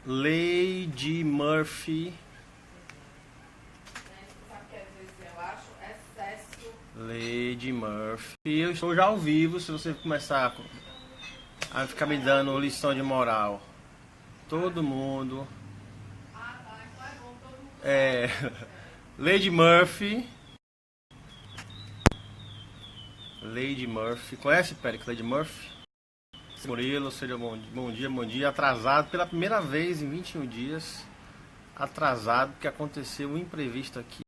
Lady Murphy. Lady Murphy. Eu estou já ao vivo, se você começar a ficar me dando lição de moral. Todo mundo. É. Lady Murphy. Lady Murphy. Conhece, Pérez, Lady Murphy? Murilo, seja bom dia, bom dia. Atrasado pela primeira vez em 21 dias. Atrasado porque aconteceu um imprevisto aqui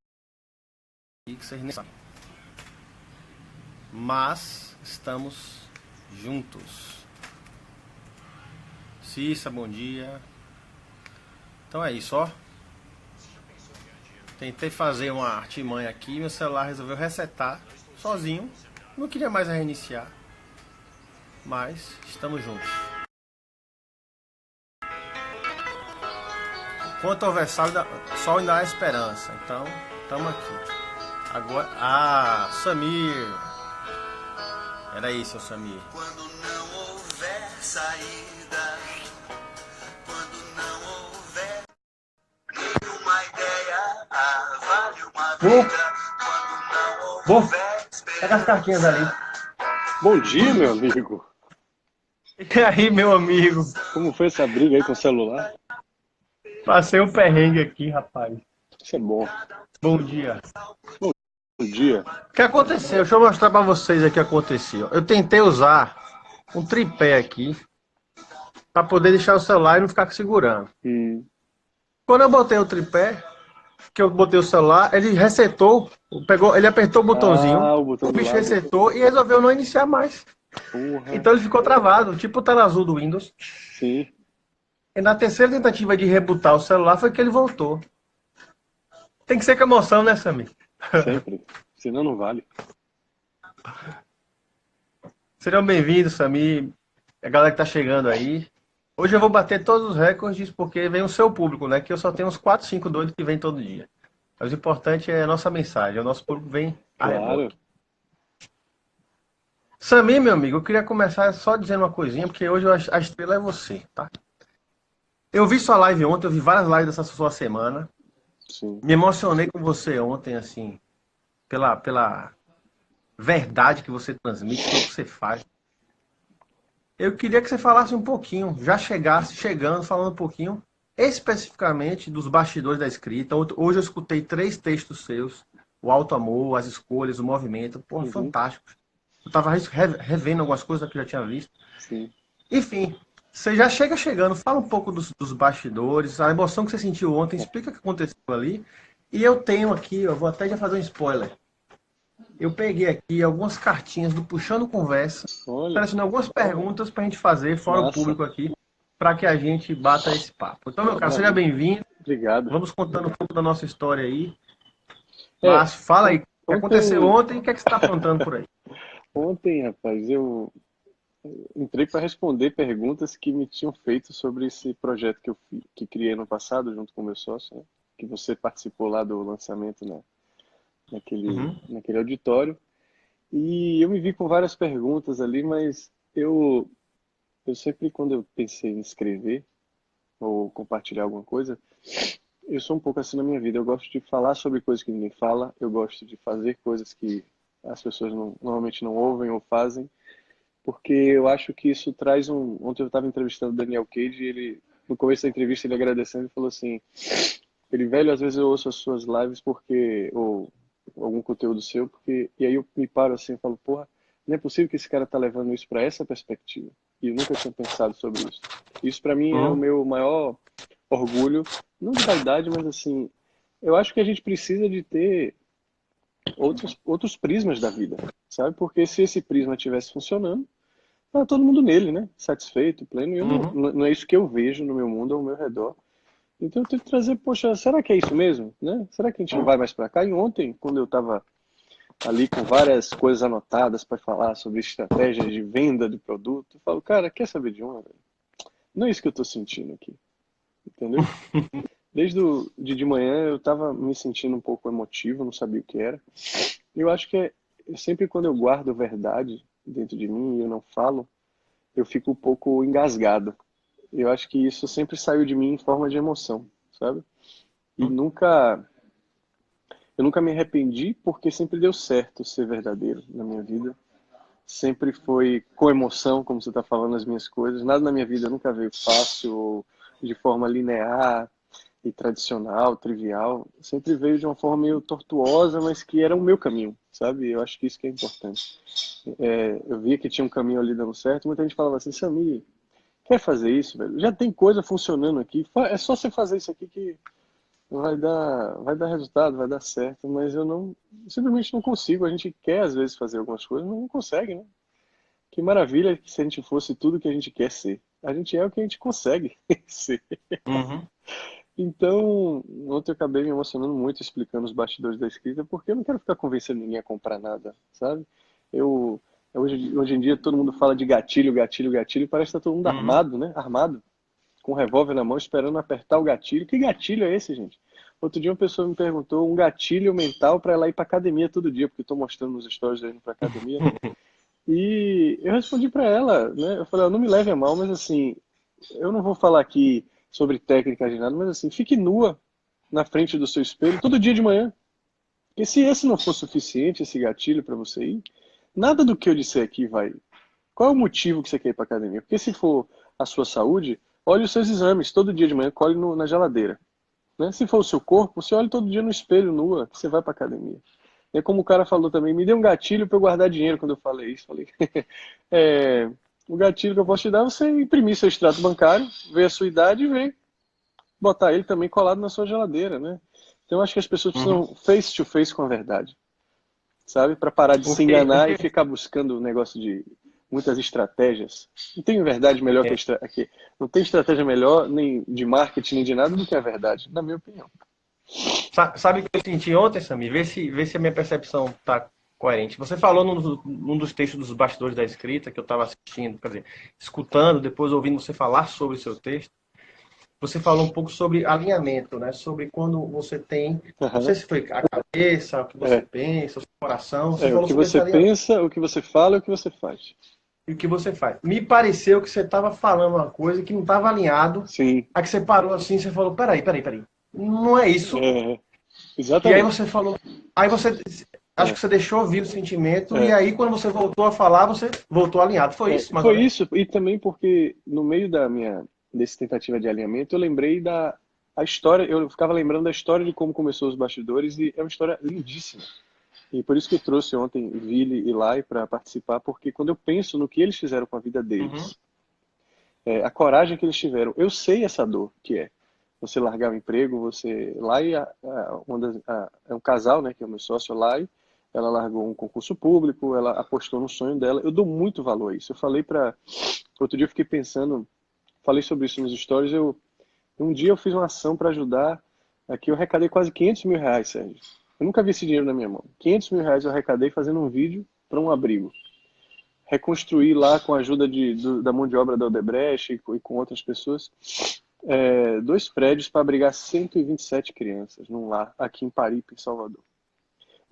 que vocês nem sabem. Mas estamos juntos. Cissa, bom dia. Então é isso, ó. Tentei fazer uma artimanha aqui, meu celular resolveu resetar sozinho. Não queria mais reiniciar. Mas estamos juntos. Quanto ao sol ainda há esperança. Então, estamos aqui. Agora, Samir. Era aí, seu Samir. Quando não houver saída, quando não houver nenhuma ideia, vale uma vida. Quando não houver esperança. Pega as cartinhas ali. Bom dia, meu amigo. E aí, meu amigo? Como foi essa briga aí com o celular? Passei um perrengue aqui, rapaz. Isso é bom. Bom dia. Bom dia. O que aconteceu? Deixa eu mostrar pra vocês o que aconteceu. Eu tentei usar um tripé aqui pra poder deixar o celular e não ficar segurando. Quando eu botei o tripé, que eu botei o celular, ele resetou, ele apertou o botãozinho, o bicho resetou e resolveu não iniciar mais. Porra. Então ele ficou travado, tipo o tela azul do Windows. Sim. E na terceira tentativa de rebootar o celular foi que ele voltou. Tem que ser com emoção, né, Samir? Sempre. Senão não vale. Sejam bem-vindos, Samir. A galera que tá chegando aí. Hoje eu vou bater todos os recordes porque vem o seu público, né? Que eu só tenho uns 4, 5 doidos que vêm todo dia. Mas o importante é a nossa mensagem. O nosso público vem a reboque. Samir, meu amigo, eu queria começar só dizendo uma coisinha, porque hoje a estrela é você, tá? Eu vi sua live ontem, eu vi várias lives dessa sua semana. Sim. Me emocionei com você ontem, assim, pela verdade que você transmite, tudo que você faz. Eu queria que você falasse um pouquinho, já chegando, falando um pouquinho, especificamente dos bastidores da escrita. Hoje eu escutei 3 textos seus, o Alto Amor, as escolhas, o movimento, porra, fantástico. Eu tava revendo algumas coisas que eu já tinha visto. Sim. Enfim, você já chegando, fala um pouco dos bastidores, a emoção que você sentiu ontem, explica o que aconteceu ali. E eu tenho aqui, eu vou até já fazer um spoiler. Eu peguei aqui algumas cartinhas do Puxando Conversa, selecionei algumas perguntas pra gente fazer, fora o público aqui, para que a gente bata esse papo. Então, meu cara, seja bem-vindo. Obrigado. Vamos contando um pouco da nossa história aí. Mas fala aí, o que aconteceu ontem e o que é que você está aprontando por aí? Ontem, rapaz, eu entrei para responder perguntas que me tinham feito sobre esse projeto que criei no passado, junto com o meu sócio, né? Que você participou lá do lançamento, né? Naquele auditório. E eu me vi com várias perguntas ali, mas eu sempre, quando eu pensei em escrever ou compartilhar alguma coisa, eu sou um pouco assim na minha vida. Eu gosto de falar sobre coisas que ninguém fala, eu gosto de fazer coisas que as pessoas normalmente não ouvem ou fazem, porque eu acho que isso traz Ontem eu estava entrevistando o Daniel Cage e ele, no começo da entrevista, ele agradecendo, ele falou assim, velho, às vezes eu ouço as suas lives ou algum conteúdo seu, e aí eu me paro assim e falo, porra, não é possível que esse cara tá levando isso para essa perspectiva. E eu nunca tinha pensado sobre isso. Isso para mim é o meu maior orgulho, não de vaidade, mas assim, eu acho que a gente precisa de ter outros prismas da vida, sabe? Porque se esse prisma estivesse funcionando, tá todo mundo nele, né? Satisfeito, pleno. E eu não é isso que eu vejo no meu mundo, ao meu redor. Então eu tenho que trazer, poxa, será que é isso mesmo? Né? Será que a gente não vai mais para cá? E ontem, quando eu estava ali com várias coisas anotadas para falar sobre estratégias de venda de produto, eu falo, cara, quer saber de uma, velho? Não é isso que eu estou sentindo aqui, entendeu? De manhã eu estava me sentindo um pouco emotivo, não sabia o que era. Eu acho que sempre quando eu guardo verdade dentro de mim e eu não falo, eu fico um pouco engasgado. eu acho que isso sempre saiu de mim em forma de emoção, sabe? E eu nunca me arrependi porque sempre deu certo ser verdadeiro na minha vida. Sempre foi com emoção, como você está falando, as minhas coisas. Nada na minha vida nunca veio fácil ou de forma linear e tradicional, trivial. Sempre veio de uma forma meio tortuosa, mas que era o meu caminho, sabe? Eu acho que isso que é importante. Eu via que tinha um caminho ali dando certo. Muita gente falava assim, Samir, quer fazer isso, velho? Já tem coisa funcionando aqui. É só você fazer isso aqui que vai dar resultado, vai dar certo, mas eu não, simplesmente não consigo. A gente quer às vezes fazer algumas coisas, mas não consegue, né? Que maravilha que se a gente fosse tudo que a gente quer ser. A gente é o que a gente consegue ser. Uhum. Então, ontem eu acabei me emocionando muito explicando os bastidores da escrita, porque eu não quero ficar convencendo ninguém a comprar nada, sabe? Eu, hoje em dia todo mundo fala de gatilho, gatilho, gatilho, parece que tá todo mundo Uhum. armado, né? Armado, com um revólver na mão, esperando apertar o gatilho. Que gatilho é esse, gente? Outro dia uma pessoa me perguntou um gatilho mental para ela ir para academia todo dia, porque eu tô mostrando nos stories dele indo para academia, né? E eu respondi para ela, né? Eu falei, não me leve a mal, mas assim, eu não vou falar aqui sobre técnica de nada, mas assim, fique nua na frente do seu espelho todo dia de manhã. Porque se esse não for suficiente, esse gatilho para você ir, nada do que eu disser aqui vai. Qual é o motivo que você quer ir para academia? Porque se for a sua saúde, olhe os seus exames todo dia de manhã, colhe na geladeira. Né? Se for o seu corpo, você olha todo dia no espelho nua, que você vai para academia. É como o cara falou também, me dê um gatilho para eu guardar dinheiro quando eu falei isso. Falei, o gatilho que eu posso te dar é você imprimir seu extrato bancário, ver a sua idade e ver, botar ele também colado na sua geladeira, né? Então eu acho que as pessoas Uhum. precisam face to face com a verdade, sabe? Para parar de se O enganar que, e ficar buscando um negócio de muitas estratégias. Não tem verdade melhor que é, não tem estratégia melhor nem de marketing nem de nada do que a verdade, na minha opinião. sabe o que eu senti ontem, Samir? Vê se a minha percepção tá coerente. Você falou num dos textos dos bastidores da escrita que eu estava assistindo, quer dizer, escutando, depois ouvindo você falar sobre o seu texto. Você falou um pouco sobre alinhamento, né? Sobre quando você tem, não sei Aham. se foi a cabeça, o que você É, pensa, o seu coração. Você o falou que sobre esse você alinhamento pensa, o que você fala e o que você faz. e o que você faz. Me pareceu que você estava falando uma coisa que não estava alinhado. Sim, Aí que você parou assim, você falou, peraí. Não é isso. é, E aí exatamente. você falou, aí você, acho que É, você deixou vir o sentimento e é, aí quando você voltou a falar, você voltou alinhado. Foi isso, mais ou Foi menos? isso, e também porque no meio desse tentativa de alinhamento, eu lembrei a história, eu ficava lembrando da história de como começou os bastidores e é uma história lindíssima. E por isso que eu trouxe ontem Vili e Lai para participar, porque quando eu penso no que eles fizeram com a vida Uhum, deles, a coragem que eles tiveram, eu sei essa dor que é. Você largar o emprego, você. Lai, é um casal, né, que é o meu sócio, Lai, ela largou um concurso público, ela apostou no sonho dela. Eu dou muito valor a isso. Eu falei para. Outro dia eu fiquei pensando, falei sobre isso nos stories. Um dia eu fiz uma ação para ajudar. Aqui eu arrecadei quase R$ 500 mil, Sérgio. Eu nunca vi esse dinheiro na minha mão. R$ 500 mil eu arrecadei fazendo um vídeo para um abrigo. Reconstruir lá com a ajuda da mão de obra da Odebrecht e com outras pessoas, dois prédios para abrigar 127 crianças num lar aqui em Paripe, em Salvador.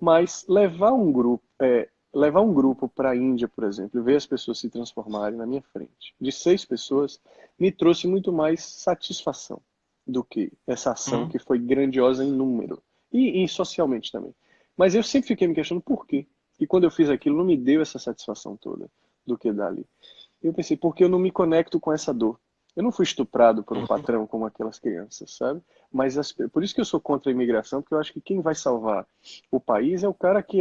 Mas levar um grupo para a Índia, por exemplo, e ver as pessoas se transformarem na minha frente, de 6 pessoas, me trouxe muito mais satisfação do que essa ação uhum, que foi grandiosa em número e socialmente também. Mas eu sempre fiquei me questionando por quê. E quando eu fiz aquilo, não me deu essa satisfação toda do que dali. Eu pensei, por que eu não me conecto com essa dor? Eu não fui estuprado por um uhum, patrão como aquelas crianças, sabe? Mas por isso que eu sou contra a imigração, porque eu acho que quem vai salvar o país é o cara que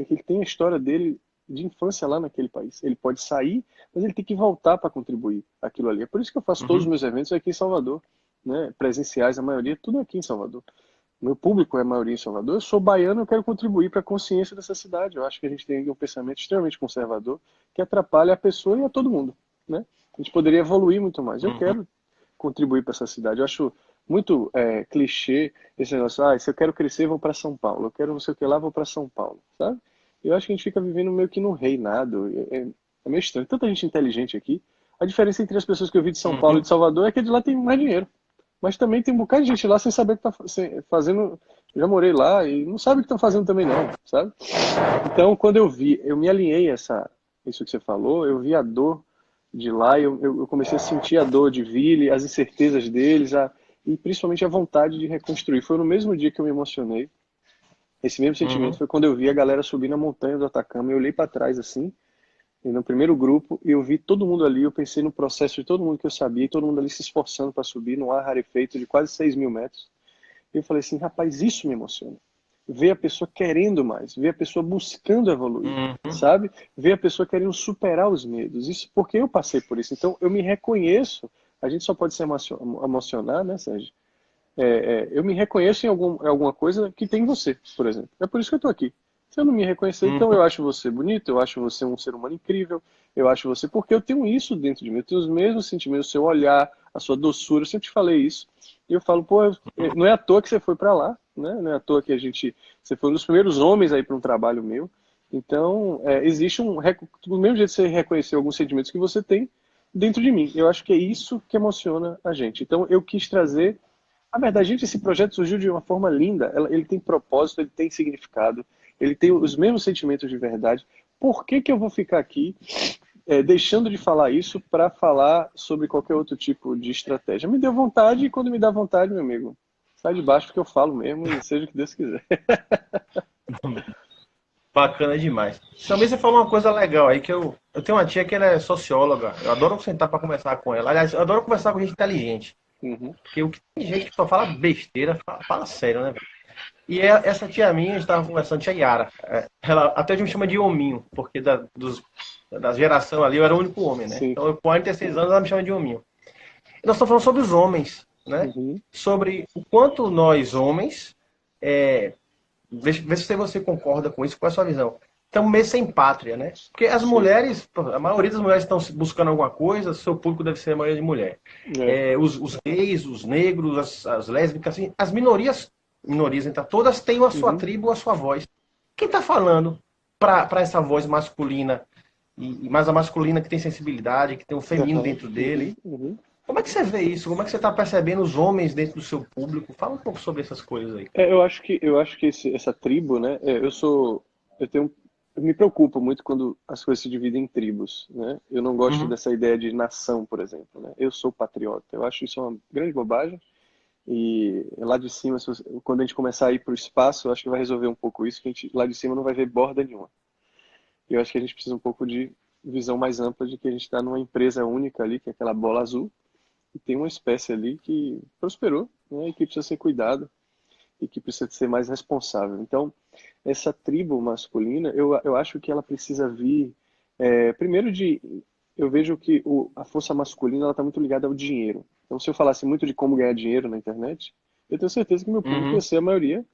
que tem a história dele de infância lá naquele país. Ele pode sair, mas ele tem que voltar para contribuir aquilo ali. É por isso que eu faço todos os uhum, meus eventos aqui em Salvador, né? Presenciais, a maioria, tudo aqui em Salvador. Meu público é a maioria em Salvador. Eu sou baiano, eu quero contribuir para a consciência dessa cidade. Eu acho que a gente tem um pensamento extremamente conservador que atrapalha a pessoa e a todo mundo, né? A gente poderia evoluir muito mais. Eu uhum. quero contribuir para essa cidade. Eu acho muito clichê esse negócio. Se eu quero crescer, vou para São Paulo. Eu quero não sei o que lá, vou para São Paulo, sabe? Eu acho que a gente fica vivendo meio que num reinado. É meio estranho. Tanta gente inteligente aqui. A diferença entre as pessoas que eu vi de São Paulo e de Uhum. Salvador é que de lá tem mais dinheiro. Mas também tem um bocado de gente lá sem saber o que está fazendo. Já morei lá e não sabe o que estão fazendo também não, sabe? Então, quando eu me alinhei a isso que você falou, eu vi a dor de lá, eu comecei a sentir a dor de Vili, as incertezas deles, e principalmente a vontade de reconstruir. Foi no mesmo dia que eu me emocionei. Esse mesmo sentimento Uhum. foi quando eu vi a galera subir na montanha do Atacama. Eu olhei para trás assim, e no primeiro grupo, eu vi todo mundo ali. Eu pensei no processo de todo mundo que eu sabia, e todo mundo ali se esforçando para subir no ar rarefeito de quase 6.000 metros. E eu falei assim, rapaz, isso me emociona. Ver a pessoa querendo mais, ver a pessoa buscando evoluir, Uhum. sabe? Ver a pessoa querendo superar os medos. Isso porque eu passei por isso. Então, eu me reconheço. A gente só pode se emocionar, né, Sérgio? Eu me reconheço em alguma coisa que tem em você, por exemplo. É por isso que eu estou aqui. Se eu não me reconhecer, então Uhum. eu acho você bonito, eu acho você um ser humano incrível, eu acho você. Porque eu tenho isso dentro de mim, eu tenho os mesmos sentimentos, o seu olhar, a sua doçura, eu sempre te falei isso. E eu falo, pô, não é à toa que você foi para lá, né? Não é à toa que você foi um dos primeiros homens aí para um trabalho meu. Então, existe do mesmo jeito que você reconheceu alguns sentimentos que você tem dentro de mim. Eu acho que é isso que emociona a gente. Então, eu quis trazer na verdade, gente, esse projeto surgiu de uma forma linda. Ele tem propósito, ele tem significado, ele tem os mesmos sentimentos de verdade. Por que que eu vou ficar aqui deixando de falar isso para falar sobre qualquer outro tipo de estratégia? Me deu vontade e quando me dá vontade, meu amigo, sai de baixo porque eu falo mesmo e seja o que Deus quiser. Bacana demais. Também você falou uma coisa legal aí, que eu tenho uma tia que ela é socióloga. Eu adoro sentar para conversar com ela. Aliás, eu adoro conversar com gente inteligente. Uhum, Porque o que tem gente que só fala besteira, fala sério, né, velho? E essa tia minha, a gente estava conversando, tia Yara. Ela até a gente me chama de hominho, porque da geração ali eu era o único homem, né? sim. Então, eu, com 46 anos, ela me chama de hominho. E nós estamos falando sobre os homens, né? Uhum, Sobre o quanto nós, homens, vê se você concorda com isso, qual é a sua visão? Estamos meio sem pátria, né? Porque as sim. mulheres, a maioria das mulheres estão buscando alguma coisa, seu público deve ser a maioria de mulher. É, Os gays, os negros, as lésbicas, assim, as minorias, então, todas têm a sua uhum, tribo, a sua voz. Quem está falando para essa voz masculina, e mais a masculina que tem sensibilidade, que tem o feminino aham, dentro dele? uhum, uhum. Como é que você vê isso? Como é que você está percebendo os homens dentro do seu público? Fala um pouco sobre essas coisas aí. Eu acho que essa tribo, né? Eu tenho, eu me preocupo muito quando as coisas se dividem em tribos, né? Eu não gosto Uhum, dessa ideia de nação, por exemplo, né? Eu sou patriota. Eu acho isso uma grande bobagem. E lá de cima, quando a gente começar a ir para o espaço, eu acho que vai resolver um pouco isso, que a gente lá de cima não vai ver borda nenhuma. E eu acho que a gente precisa um pouco de visão mais ampla de que a gente está numa empresa única ali, que é aquela bola azul, e tem uma espécie ali que prosperou, né? E que precisa ser cuidado e que precisa ser mais responsável. Então, essa tribo masculina, eu acho que ela precisa vir, primeiro eu vejo que a força masculina ela está muito ligada ao dinheiro. Então, se eu falasse muito de como ganhar dinheiro na internet, eu tenho certeza que meu público ia uhum, ser a maioria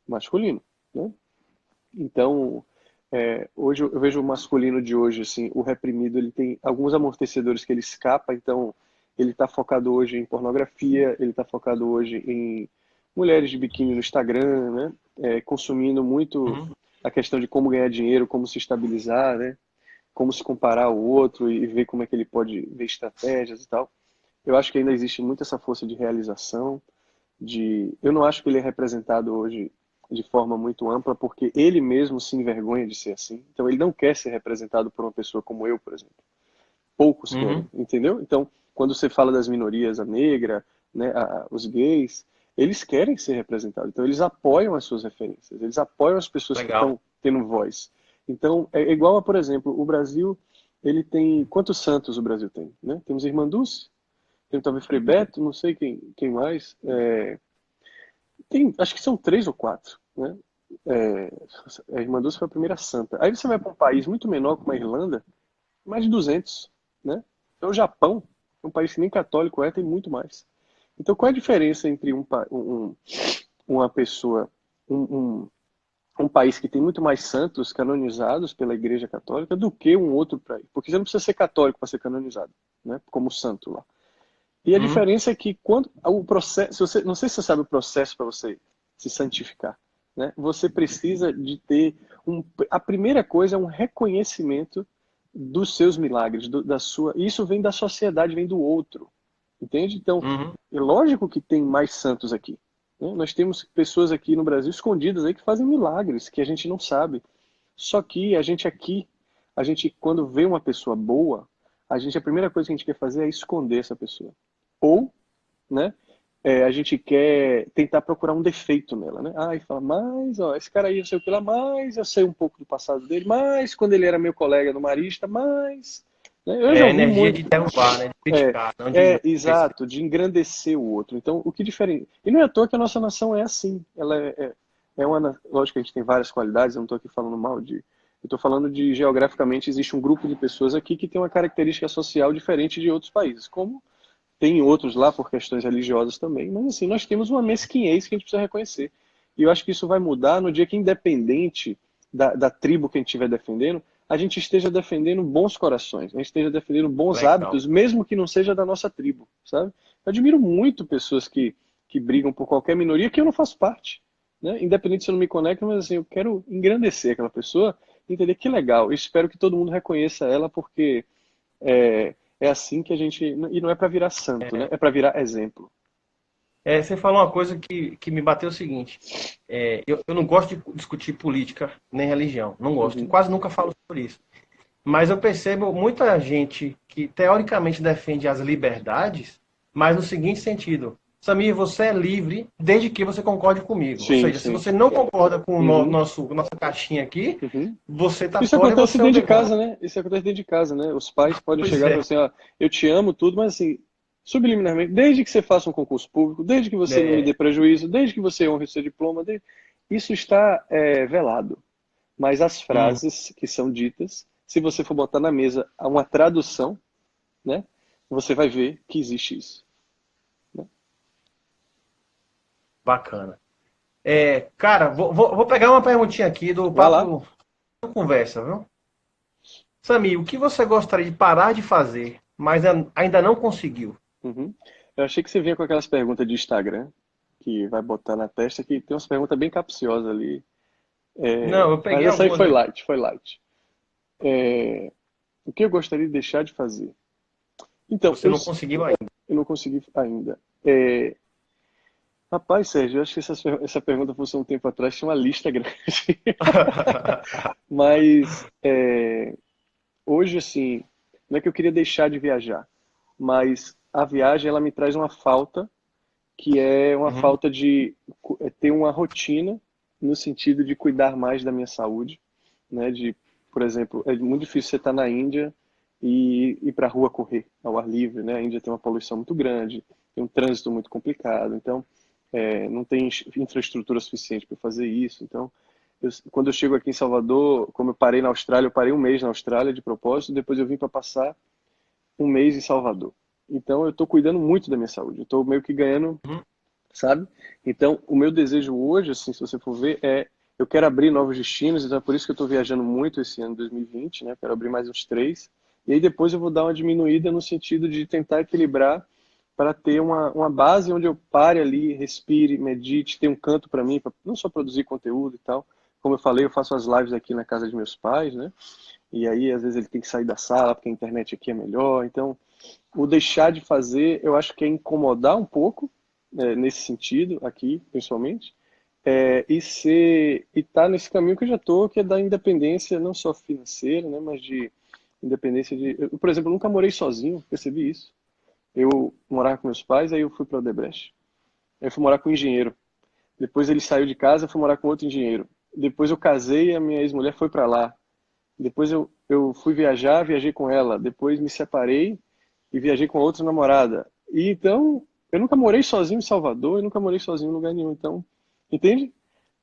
masculino, né? Então, hoje eu vejo o masculino de hoje, assim, o reprimido, ele tem alguns amortecedores que ele escapa, então ele está focado hoje em pornografia, ele está focado hoje em mulheres de biquíni no Instagram, né? Consumindo muito uhum. a questão de como ganhar dinheiro, como se estabilizar, né? Como se comparar ao outro e ver como é que ele pode ver estratégias e tal. Eu acho que ainda existe muito essa força de realização, eu não acho que ele é representado hoje de forma muito ampla, porque ele mesmo se envergonha de ser assim. Então ele não quer ser representado por uma pessoa como eu, por exemplo. Poucos querem, Uhum. entendeu? Então, quando você fala das minorias, a negra, né, os gays, eles querem ser representados. Então eles apoiam as suas referências, eles apoiam as pessoas que Legal. estão tendo voz. Então é igual a, por exemplo, o Brasil, ele tem quantos santos o Brasil tem, né? Temos Irmanduz, tem talvez Frei Beto, não sei quem mais. Acho que são três ou quatro, né? É, a Irmã Dulce foi a primeira santa. Aí você vai para um país muito menor como a Irlanda, mais de 200, né? Então o Japão, um país que nem católico tem muito mais. Então qual é a diferença entre uma pessoa, um, um, um país que tem muito mais santos canonizados pela Igreja Católica do que um outro país? Porque você não precisa ser católico para ser canonizado, né? Como santo lá. E a Uhum. diferença é que quando o processo, não sei se você sabe o processo para você se santificar, né? Você precisa de ter a primeira coisa é um reconhecimento dos seus milagres, da sua, e isso vem da sociedade, vem do outro, entende? Então, Uhum. é lógico que tem mais santos aqui, né? Nós temos pessoas aqui no Brasil escondidas aí que fazem milagres que a gente não sabe. Só que a gente aqui, a gente quando vê uma pessoa boa, a primeira coisa que a gente quer fazer é esconder essa pessoa. Ou, né, a gente quer tentar procurar um defeito nela, né? E fala, mas, ó, esse cara aí, eu sei o que lá, mas eu sei um pouco do passado dele, mas quando ele era meu colega no Marista, mas... né? Eu já É ouvi energia de muito... derrubar, né? De criticar, não de crescer. exato, de engrandecer o outro. Então, o que diferente... E não é à toa que a nossa nação é assim. Ela lógico que a gente tem várias qualidades, eu não estou aqui falando mal de... Eu estou falando de, geograficamente, existe um grupo de pessoas aqui que tem uma característica social diferente de outros países, como tem outros lá por questões religiosas também, mas assim, nós temos uma mesquinhez que a gente precisa reconhecer. E eu acho que isso vai mudar no dia que, independente da tribo que a gente estiver defendendo, a gente esteja defendendo bons corações, a gente esteja defendendo bons Legal. hábitos, mesmo que não seja da nossa tribo, sabe? Eu admiro muito pessoas que brigam por qualquer minoria que eu não faço parte, né? Independente se eu não me conecto, mas assim, eu quero engrandecer aquela pessoa, entender que legal. Eu espero que todo mundo reconheça ela, porque é assim que a gente... E não é para virar santo, né? É para virar exemplo. Você falou uma coisa que me bateu o seguinte. Eu não gosto de discutir política nem religião. Não gosto. Uhum. Quase nunca falo sobre isso. Mas eu percebo muita gente que teoricamente defende as liberdades, mas no seguinte sentido. Samir, você é livre desde que você concorde comigo. Ou Sim, seja, se sim. você não concorda com Uhum. nossa caixinha aqui, Uhum. você tá Isso fora e acontece você é o dentro de demônio. casa, né? Isso acontece dentro de casa, né? Os pais podem Pois chegar e falar é. assim, ó, eu te amo, tudo, mas assim, subliminarmente, desde que você faça um concurso público, desde que você não me É, dê prejuízo, desde que você honre o seu diploma, isso está velado. Mas as hum, frases que são ditas, se você for botar na mesa uma tradução, né? Você vai ver que existe isso, né? bacana. Cara, vou pegar uma perguntinha aqui do Vai lá. Papo Conversa, viu? Samir, o que você gostaria de parar de fazer, mas ainda não conseguiu? Uhum. Eu achei que você vinha com aquelas perguntas de Instagram, que vai botar na testa, que tem umas perguntas bem capciosas ali. Não, eu Mas peguei essa aí algumas foi aqui. light, foi light. O que eu gostaria de deixar de fazer? Então, Você não conseguiu ainda. eu não consegui ainda. Rapaz, Sérgio, eu acho que essa pergunta fosse um tempo atrás, tinha uma lista grande. Mas hoje, assim, não é que eu queria deixar de viajar, mas a viagem ela me traz uma falta, que é uma Uhum. falta de ter uma rotina no sentido de cuidar mais da minha saúde, né? Por exemplo, é muito difícil você estar na Índia e ir para a rua correr ao ar livre, né? A Índia tem uma poluição muito grande, tem um trânsito muito complicado, então não tem infraestrutura suficiente para fazer isso. Então, quando eu chego aqui em Salvador, como eu parei na Austrália, eu parei um mês na Austrália de propósito, depois eu vim para passar um mês em Salvador. Então, eu estou cuidando muito da minha saúde. Eu estou meio que ganhando, sabe? Então, o meu desejo hoje, assim, se você for ver, eu quero abrir novos destinos, então é por isso que eu estou viajando muito esse ano 2020, né? Eu quero abrir mais uns 3. E aí depois eu vou dar uma diminuída no sentido de tentar equilibrar para ter uma base onde eu pare ali, respire, medite, tenha um canto para mim, para não só produzir conteúdo e tal. Como eu falei, eu faço as lives aqui na casa de meus pais, né? E aí, às vezes, ele tem que sair da sala, porque a internet aqui é melhor. Então, o deixar de fazer, eu acho que é incomodar um pouco, nesse sentido, aqui, principalmente, e estar nesse caminho que eu já estou, que é da independência, não só financeira, né, mas de independência de... por exemplo, eu nunca morei sozinho, percebi isso. Eu morava com meus pais, aí eu fui para o Odebrecht. Aí eu fui morar com um engenheiro. Depois ele saiu de casa, eu fui morar com outro engenheiro. Depois eu casei e a minha ex-mulher foi para lá. Depois eu fui viajar, viajei com ela. Depois me separei e viajei com outra namorada. E então, eu nunca morei sozinho em Salvador, eu nunca morei sozinho em lugar nenhum. Então, entende?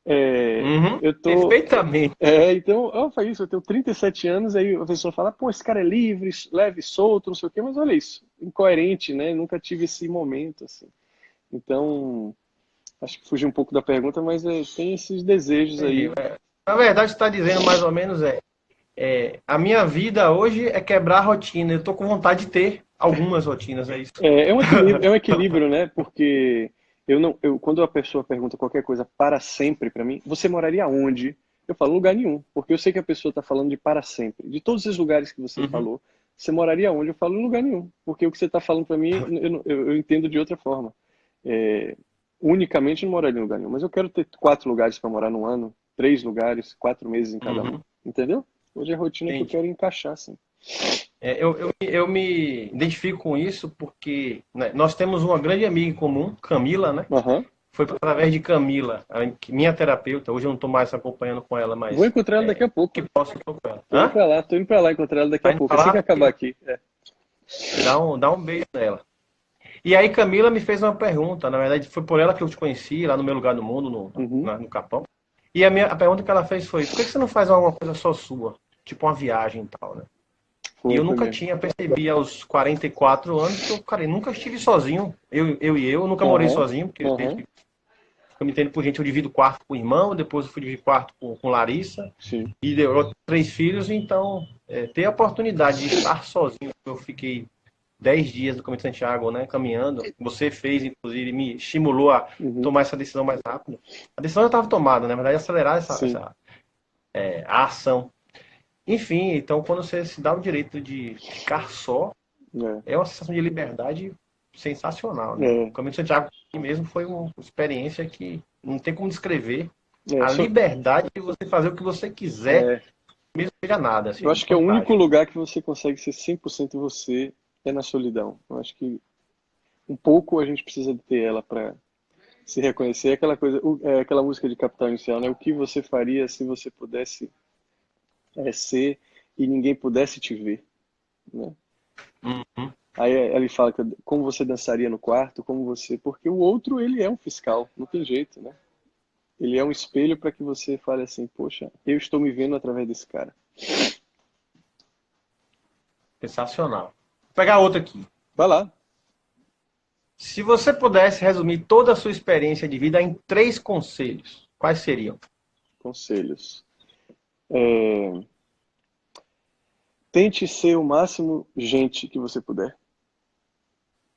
Uhum. Eu tô. Perfeitamente. Então, eu falei isso, eu tenho 37 anos, aí a pessoa fala, pô, esse cara é livre, leve, solto, não sei o quê, mas olha isso, incoerente, né? Nunca tive esse momento, assim. Então, acho que fugi um pouco da pergunta, mas tem esses desejos Entendi. aí. Na verdade, você está dizendo mais ou menos a minha vida hoje é quebrar a rotina. Eu estou com vontade de ter algumas rotinas, é isso. É um equilíbrio, né? Porque quando a pessoa pergunta qualquer coisa para sempre para mim, você moraria onde? Eu falo lugar nenhum, porque eu sei que a pessoa está falando de para sempre. De todos os lugares que você Uhum. falou, você moraria onde? Eu falo lugar nenhum, porque o que você está falando para mim, eu entendo de outra forma. É, Unicamente não moraria em lugar nenhum, mas eu quero ter 4 lugares para morar no ano, 3 lugares, 4 meses em cada um, Uhum. entendeu? Hoje é a rotina que eu Entendi. quero encaixar, assim. Eu me identifico com isso porque, né, nós temos uma grande amiga em comum, Camila, né? Aham. Foi através de Camila, minha terapeuta. Hoje eu não estou mais acompanhando com ela, Vou mas encontrar ela daqui a que pouco. posso estou com ela. Hã? Tô indo pra lá encontrar ela daqui a Vai pouco, assim que falar? acabar aqui. É. Dá um beijo nela. E aí Camila me fez uma pergunta. Na verdade, foi por ela que eu te conheci lá no meu lugar do mundo, Uhum. no Capão. E a pergunta que ela fez foi: por que você não faz alguma coisa só sua? Tipo uma viagem e tal, né? E eu Foi nunca mesmo. tinha percebido aos 44 anos que eu, cara, eu nunca estive sozinho. Eu nunca morei Aham. sozinho, porque desde Aham. que eu me entendo por gente, eu divido quarto com o irmão, depois eu fui dividir quarto com Larissa, Sim. e deu 3 filhos, então ter a oportunidade de estar sozinho, eu fiquei 10 dias no Caminho de Santiago, né, caminhando. Você fez, inclusive, me estimulou a Uhum. tomar essa decisão mais rápido. A decisão já estava tomada, né? Na verdade, acelerar Sim. a ação. Enfim, então quando você se dá o direito de ficar só, É. é uma sensação de liberdade sensacional, né? O É. Caminho de Santiago mesmo foi uma experiência que não tem como descrever É. a liberdade de você fazer o que você quiser, É. mesmo que seja nada, Eu assim, acho que é o único fantástico. lugar que você consegue ser 100% você é na solidão. Eu acho que um pouco a gente precisa de ter ela para se reconhecer. É aquela coisa, aquela música de Capital Inicial, né? O que você faria se você pudesse ser e ninguém pudesse te ver, né? Uhum. Aí ele fala que como você dançaria no quarto, como você, porque o outro ele é um fiscal, não tem jeito, né? Ele é um espelho para que você fale assim, poxa, eu estou me vendo através desse cara. Sensacional. Vou pegar outra aqui. Vai lá. Se você pudesse resumir toda a sua experiência de vida em 3 conselhos, quais seriam? Conselhos. É, tente ser o máximo gente que você puder.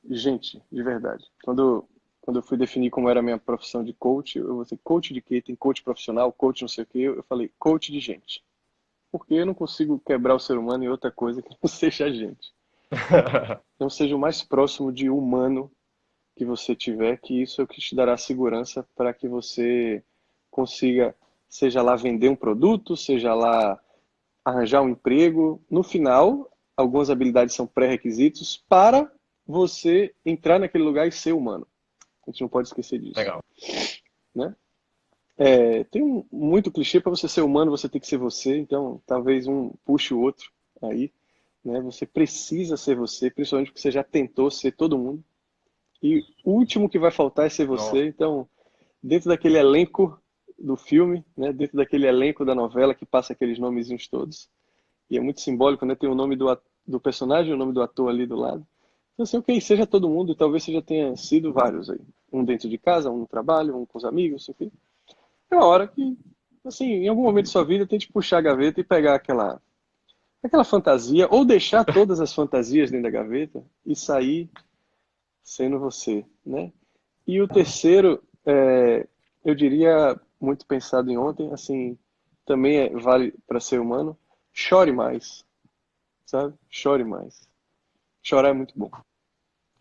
Gente, de verdade. Quando eu fui definir como era a minha profissão de coach, eu vou ser coach de quê? Tem coach profissional, coach não sei o quê. Eu falei coach de gente. Porque eu não consigo quebrar o ser humano em outra coisa que não seja a gente. Então seja o mais próximo de humano que você tiver, que isso é o que te dará segurança para que você consiga, seja lá vender um produto, seja lá arranjar um emprego. No final, algumas habilidades são pré-requisitos para você entrar naquele lugar e ser humano. A gente não pode esquecer disso, Legal. né? Tem muito clichê para você ser humano, você tem que ser você, então talvez um puxe o outro aí, né? Você precisa ser você, principalmente porque você já tentou ser todo mundo. E o último que vai faltar é ser Nossa. você. Então, dentro daquele elenco do filme, né? Dentro daquele elenco da novela que passa aqueles nomezinhos todos, e é muito simbólico, né? Tem o nome do personagem e o nome do ator ali do lado. Então, assim, ok, seja todo mundo, e talvez você já tenha sido vários aí. Um dentro de casa, um no trabalho, um com os amigos, enfim. É uma hora que, assim, em algum momento da sua vida, tente puxar a gaveta e pegar aquela fantasia, ou deixar todas as fantasias dentro da gaveta e sair sendo você, né? E o terceiro, eu diria, muito pensado em ontem, assim, também vale para ser humano, chore mais, sabe? Chore mais. Chorar é muito bom.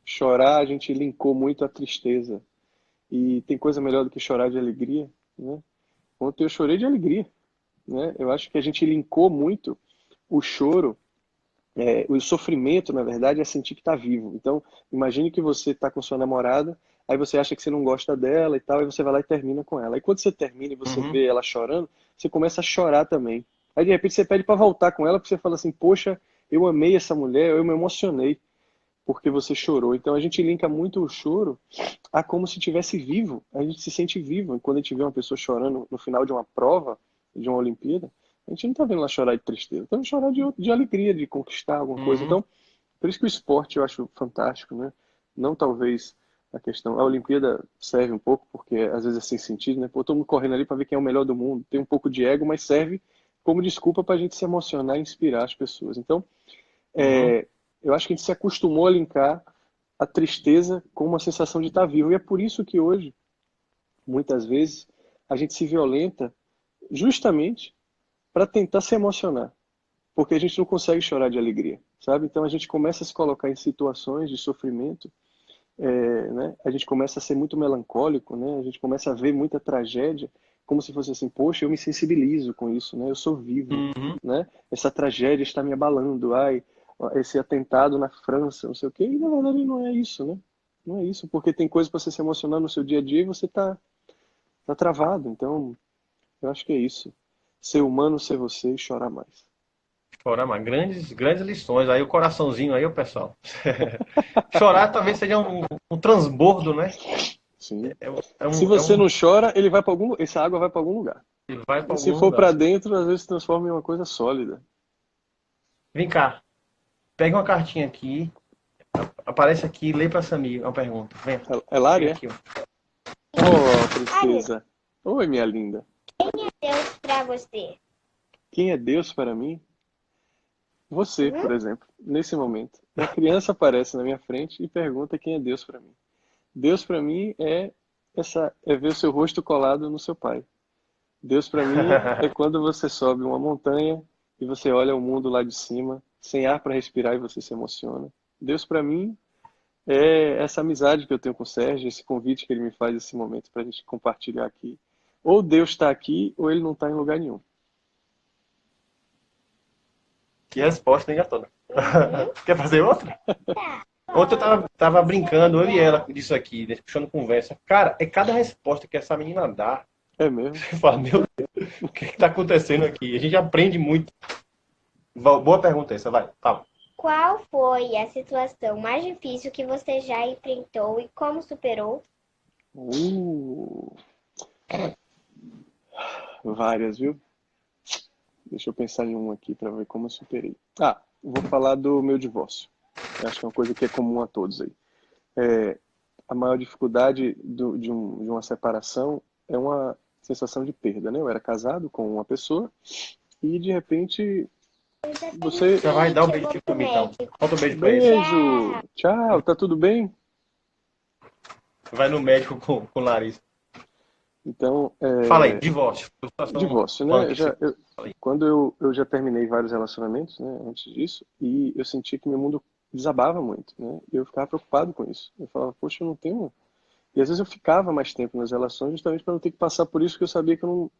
Chorar, a gente linkou muito a tristeza. E tem coisa melhor do que chorar de alegria, né? Ontem eu chorei de alegria, né? Eu acho que a gente linkou muito o choro, o sofrimento, na verdade, é sentir que está vivo. Então, imagine que você está com sua namorada, aí você acha que você não gosta dela e tal, aí você vai lá e termina com ela. Aí quando você termina e você Uhum. vê ela chorando, você começa a chorar também. Aí de repente você pede para voltar com ela, porque você fala assim, poxa, eu amei essa mulher, eu me emocionei porque você chorou. Então a gente linka muito o choro a como se estivesse vivo. A gente se sente vivo. E quando a gente vê uma pessoa chorando no final de uma prova, de uma Olimpíada, a gente não está vendo ela chorar de tristeza, está vendo chorar de alegria, de conquistar alguma coisa. Uhum. Então, por isso que o esporte eu acho fantástico, né? Não talvez a questão. A Olimpíada serve um pouco, porque às vezes é sem sentido, né? Pô, todo mundo correndo ali para ver quem é o melhor do mundo. Tem um pouco de ego, mas serve como desculpa para a gente se emocionar e inspirar as pessoas. Então, Uhum. eu acho que a gente se acostumou a linkar a tristeza com uma sensação de estar vivo. E é por isso que hoje, muitas vezes, a gente se violenta justamente para tentar se emocionar. Porque a gente não consegue chorar de alegria, sabe? Então a gente começa a se colocar em situações de sofrimento, né? A gente começa a ser muito melancólico, né? A gente começa a ver muita tragédia como se fosse assim, poxa, eu me sensibilizo com isso, né? Eu sou vivo, Uhum. né? Essa tragédia está me abalando, ai, esse atentado na França, não sei o quê. E na verdade não é isso, né? Não é isso, porque tem coisa para você se emocionar no seu dia a dia e você tá travado. Então, eu acho que é isso. Ser humano, ser você e chorar mais. Chorar, grandes, grandes lições. Aí o coraçãozinho aí, o pessoal. Chorar talvez seja um transbordo, né? Sim. É, Se é você não chora, ele vai para essa água vai para algum lugar. ele vai para E se algum for para lugar. dentro, às vezes se transforma em uma coisa sólida. Vem cá, pega uma cartinha aqui, aparece aqui, lê para Samir uma pergunta. Vem, É pega Lari, é? aqui, ó. Oh, princesa. Oi, minha linda. Deus pra você. Quem é Deus para mim? Você, por exemplo, nesse momento. Uma criança aparece na minha frente e pergunta quem é Deus para mim. Deus para mim é ver o seu rosto colado no seu pai. Deus para mim é quando você sobe uma montanha e você olha o mundo lá de cima, sem ar para respirar e você se emociona. Deus para mim é essa amizade que eu tenho com o Sérgio, esse convite que ele me faz nesse momento para a gente compartilhar aqui. Ou Deus está aqui ou ele não está em lugar nenhum. Que resposta, hein, gatona? Quer fazer outra? Ontem eu tava brincando, eu e ela, disso aqui, puxando conversa. Cara, é cada resposta que essa menina dá. É mesmo? Você fala, meu Deus, o que está acontecendo aqui? A gente aprende muito. Boa pergunta essa, vai. Fala. Qual foi a situação mais difícil que você já enfrentou e como superou? Várias, viu? Deixa eu pensar em uma aqui para ver como eu superei. Vou falar do meu divórcio. Eu acho que é uma coisa que é comum a todos aí. A maior dificuldade de uma separação é uma sensação de perda, né? Eu era casado com uma pessoa e de repente você... Já vai dar um beijo pra mim, então. Falta um beijo pra ele. Beijo! Tchau, tá tudo bem? Vai no médico com Larissa. Então, Fala aí, divórcio. divórcio, né? Quando eu já terminei vários relacionamentos, né, antes disso, e eu sentia que meu mundo desabava muito, né? E eu ficava preocupado com isso. Eu falava, poxa, eu não tenho... E às vezes eu ficava mais tempo nas relações justamente para não ter que passar por isso, que eu sabia que eu não...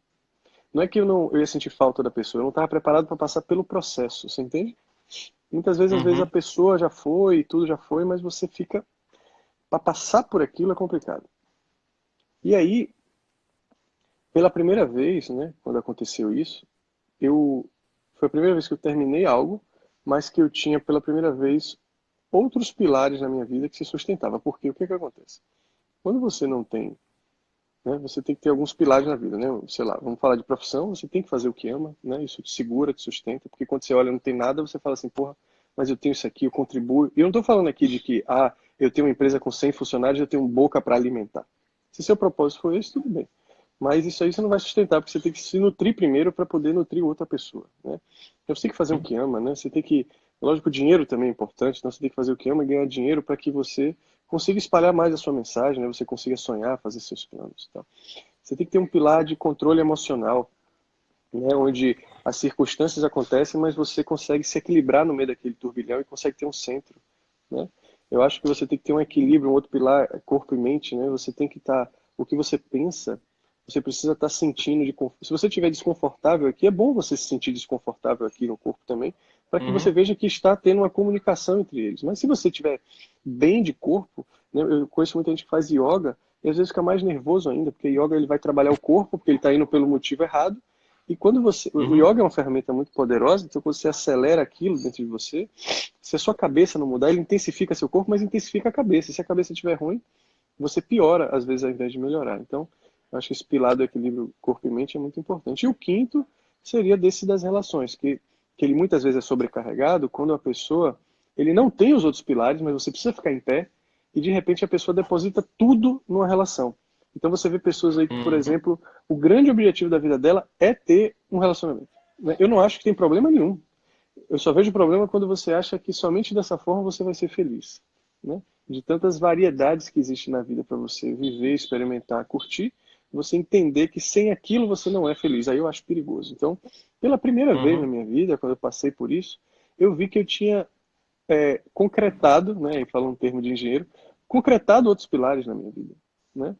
Não é que eu ia sentir falta da pessoa, eu não estava preparado para passar pelo processo, você entende? Muitas vezes, às vezes a pessoa já foi, tudo já foi, mas você fica... Para passar por aquilo é complicado. E aí, pela primeira vez, né, quando aconteceu isso, foi a primeira vez que eu terminei algo, mas que eu tinha pela primeira vez outros pilares na minha vida que se sustentava. Porque o que acontece? Quando você não tem, né, você tem que ter alguns pilares na vida, né? Sei lá, vamos falar de profissão, você tem que fazer o que ama, né? Isso te segura, te sustenta, porque quando você olha e não tem nada, você fala assim, porra, mas eu tenho isso aqui, eu contribuo. E eu não estou falando aqui de que, eu tenho uma empresa com 100 funcionários, eu tenho boca para alimentar. Se seu propósito for esse, tudo bem. Mas isso aí você não vai sustentar, porque você tem que se nutrir primeiro para poder nutrir outra pessoa, né? Então você tem que fazer o que ama, né? Você tem que... Lógico, o dinheiro também é importante, então você tem que fazer o que ama e ganhar dinheiro para que você consiga espalhar mais a sua mensagem, né? Você consiga sonhar, fazer seus planos. Tá? Você tem que ter um pilar de controle emocional, né? Onde as circunstâncias acontecem, mas você consegue se equilibrar no meio daquele turbilhão e consegue ter um centro, né? Eu acho que você tem que ter um equilíbrio, um outro pilar, corpo e mente, né? Você tem que estar... O que você pensa, você precisa estar sentindo de... Se você estiver desconfortável aqui, é bom você se sentir desconfortável aqui no corpo também, para que você veja que está tendo uma comunicação entre eles. Mas se você estiver bem de corpo, né? Eu conheço muita gente que faz yoga e às vezes fica mais nervoso ainda, porque yoga ele vai trabalhar o corpo, porque ele está indo pelo motivo errado. E quando você... O yoga é uma ferramenta muito poderosa, então quando você acelera aquilo dentro de você, se a sua cabeça não mudar, ele intensifica seu corpo, mas intensifica a cabeça. Se a cabeça estiver ruim, você piora, às vezes, ao invés de melhorar. Então, eu acho que esse pilar do equilíbrio corpo e mente é muito importante. E o quinto seria desse das relações, que ele muitas vezes é sobrecarregado quando a pessoa, ele não tem os outros pilares, mas você precisa ficar em pé, e de repente a pessoa deposita tudo numa relação. Então você vê pessoas aí que, por exemplo, o grande objetivo da vida dela é ter um relacionamento. Eu não acho que tem problema nenhum. Eu só vejo problema quando você acha que somente dessa forma você vai ser feliz, né? De tantas variedades que existem na vida para você viver, experimentar, curtir, você entender que sem aquilo você não é feliz. Aí eu acho perigoso. Então, pela primeira vez na minha vida, quando eu passei por isso, eu vi que eu tinha concretado, né, e falando um termo de engenheiro, concretado outros pilares na minha vida, né?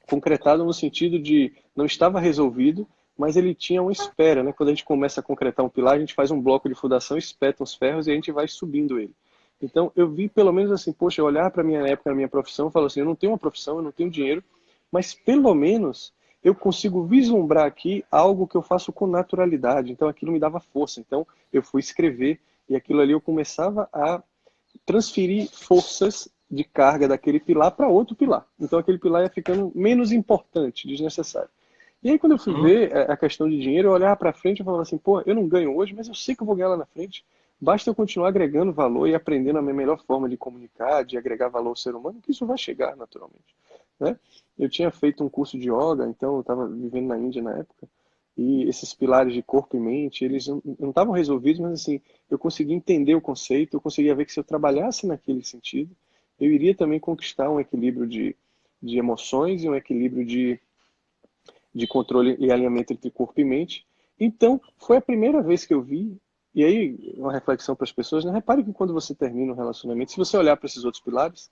concretado no sentido de não estava resolvido, mas ele tinha uma espera, né? Quando a gente começa a concretar um pilar, a gente faz um bloco de fundação, espeta os ferros e a gente vai subindo ele. Então, eu vi pelo menos assim, poxa, olhar para a minha época, a minha profissão, e falar assim, eu não tenho uma profissão, eu não tenho dinheiro, mas pelo menos eu consigo vislumbrar aqui algo que eu faço com naturalidade. Então, aquilo me dava força. Então, eu fui escrever e aquilo ali eu começava a transferir forças de carga daquele pilar para outro pilar. Então, aquele pilar ia ficando menos importante, desnecessário. E aí, quando eu fui ver a questão de dinheiro, eu olhava para frente e falava assim, pô, eu não ganho hoje, mas eu sei que eu vou ganhar lá na frente. Basta eu continuar agregando valor e aprendendo a minha melhor forma de comunicar, de agregar valor ao ser humano, que isso vai chegar naturalmente, né? Eu tinha feito um curso de yoga, então eu estava vivendo na Índia na época, e esses pilares de corpo e mente, eles não estavam resolvidos, mas assim, eu conseguia entender o conceito, eu conseguia ver que se eu trabalhasse naquele sentido, eu iria também conquistar um equilíbrio de emoções e um equilíbrio de controle e alinhamento entre corpo e mente. Então, foi a primeira vez que eu vi, e aí uma reflexão para as pessoas, né? Repare que quando você termina um relacionamento, se você olhar para esses outros pilares,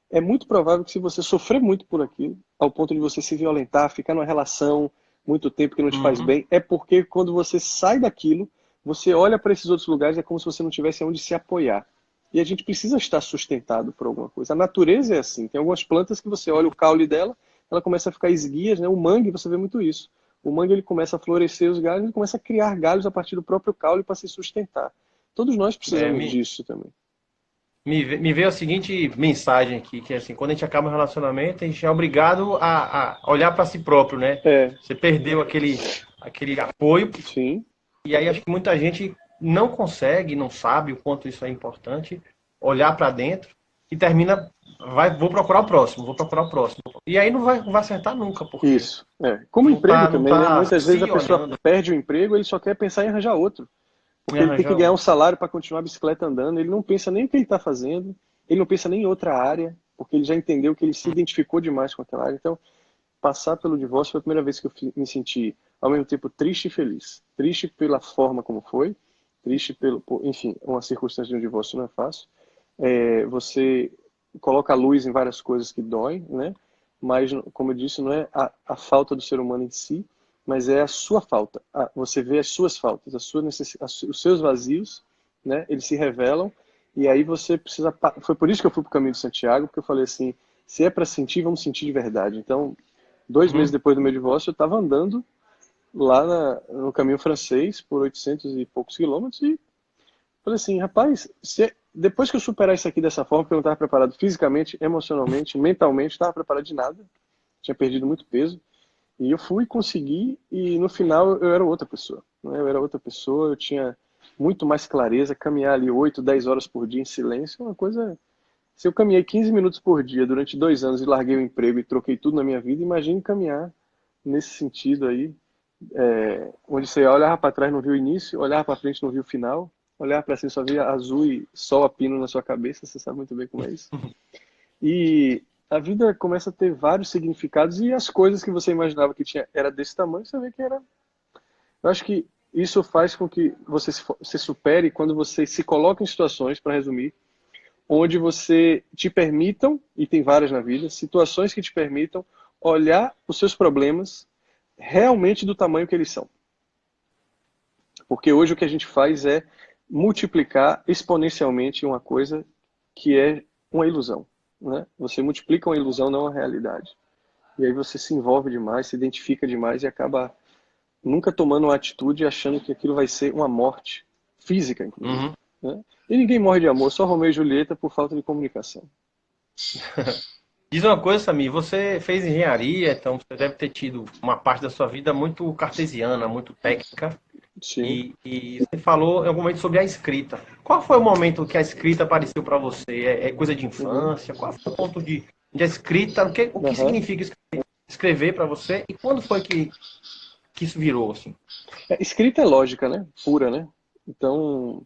é muito provável que se você sofrer muito por aquilo, ao ponto de você se violentar, ficar numa relação muito tempo que não te faz bem, é porque quando você sai daquilo, você olha para esses outros lugares, é como se você não tivesse onde se apoiar. E a gente precisa estar sustentado por alguma coisa. A natureza é assim. Tem algumas plantas que você olha o caule dela, ela começa a ficar esguias, né? O mangue, você vê muito isso. O mangue ele começa a florescer os galhos, ele começa a criar galhos a partir do próprio caule para se sustentar. Todos nós precisamos disso também. Me veio a seguinte mensagem aqui, que é assim, quando a gente acaba um relacionamento, a gente é obrigado a olhar para si próprio, né? Você perdeu aquele apoio. Sim. E aí acho que muita gente não consegue, não sabe o quanto isso é importante, olhar para dentro e termina, vou procurar o próximo, vou procurar o próximo. E aí não vai acertar nunca. Porque isso. Como emprego também, né? Muitas vezes a pessoa olhando. perde o emprego, ele só quer pensar em arranjar outro. Porque ele tem que ganhar um salário para continuar a bicicleta andando, ele não pensa nem o que ele está fazendo, ele não pensa nem em outra área, porque ele já entendeu que ele se identificou demais com aquela área. Então, passar pelo divórcio foi a primeira vez que eu me senti, ao mesmo tempo, triste e feliz. Triste pela forma como foi, triste enfim, uma circunstância de um divórcio não é fácil. Você coloca a luz em várias coisas que doem, né? Mas, como eu disse, não é a falta do ser humano em si, mas é a sua falta. Você vê as suas faltas, os seus vazios, né? Eles se revelam e aí você precisa... Foi por isso que eu fui para o caminho de Santiago, porque eu falei assim, se é para sentir, vamos sentir de verdade. Então, 2 meses depois do meu divórcio, eu estava andando lá no caminho francês por 800 e poucos quilômetros e falei assim, rapaz, depois que eu superar isso aqui dessa forma, porque eu não estava preparado fisicamente, emocionalmente, mentalmente, não estava preparado de nada, tinha perdido muito peso, e eu fui conseguir e no final eu era outra pessoa, né? Eu era outra pessoa, eu tinha muito mais clareza, caminhar ali 8, 10 horas por dia em silêncio é uma coisa... Se eu caminhei 15 minutos por dia durante 2 anos e larguei o emprego e troquei tudo na minha vida, imagine caminhar nesse sentido aí, onde você olhava para trás não viu o início, olhava para frente não viu o final, olhar para cima só via azul e sol a pino na sua cabeça, você sabe muito bem como é isso. E a vida começa a ter vários significados e as coisas que você imaginava que era desse tamanho, você vê que era... Eu acho que isso faz com que você se supere quando você se coloca em situações, para resumir, onde você te permitam, e tem várias na vida, situações que te permitam olhar os seus problemas realmente do tamanho que eles são. Porque hoje o que a gente faz é multiplicar exponencialmente uma coisa que é uma ilusão, né? Você multiplica uma ilusão, não uma realidade. E aí você se envolve demais, se identifica demais e acaba nunca tomando uma atitude achando que aquilo vai ser uma morte física, inclusive. Né? E ninguém morre de amor, só Romeu e Julieta por falta de comunicação. Diz uma coisa, Samir, você fez engenharia, então você deve ter tido uma parte da sua vida muito cartesiana, muito técnica. Sim. E você falou em algum momento sobre a escrita. Qual foi o momento que a escrita apareceu para você? É coisa de infância? Qual foi o ponto de a escrita? O que significa escrever para você? E quando foi que isso virou assim? Escrita é lógica, né? Pura, né? Então,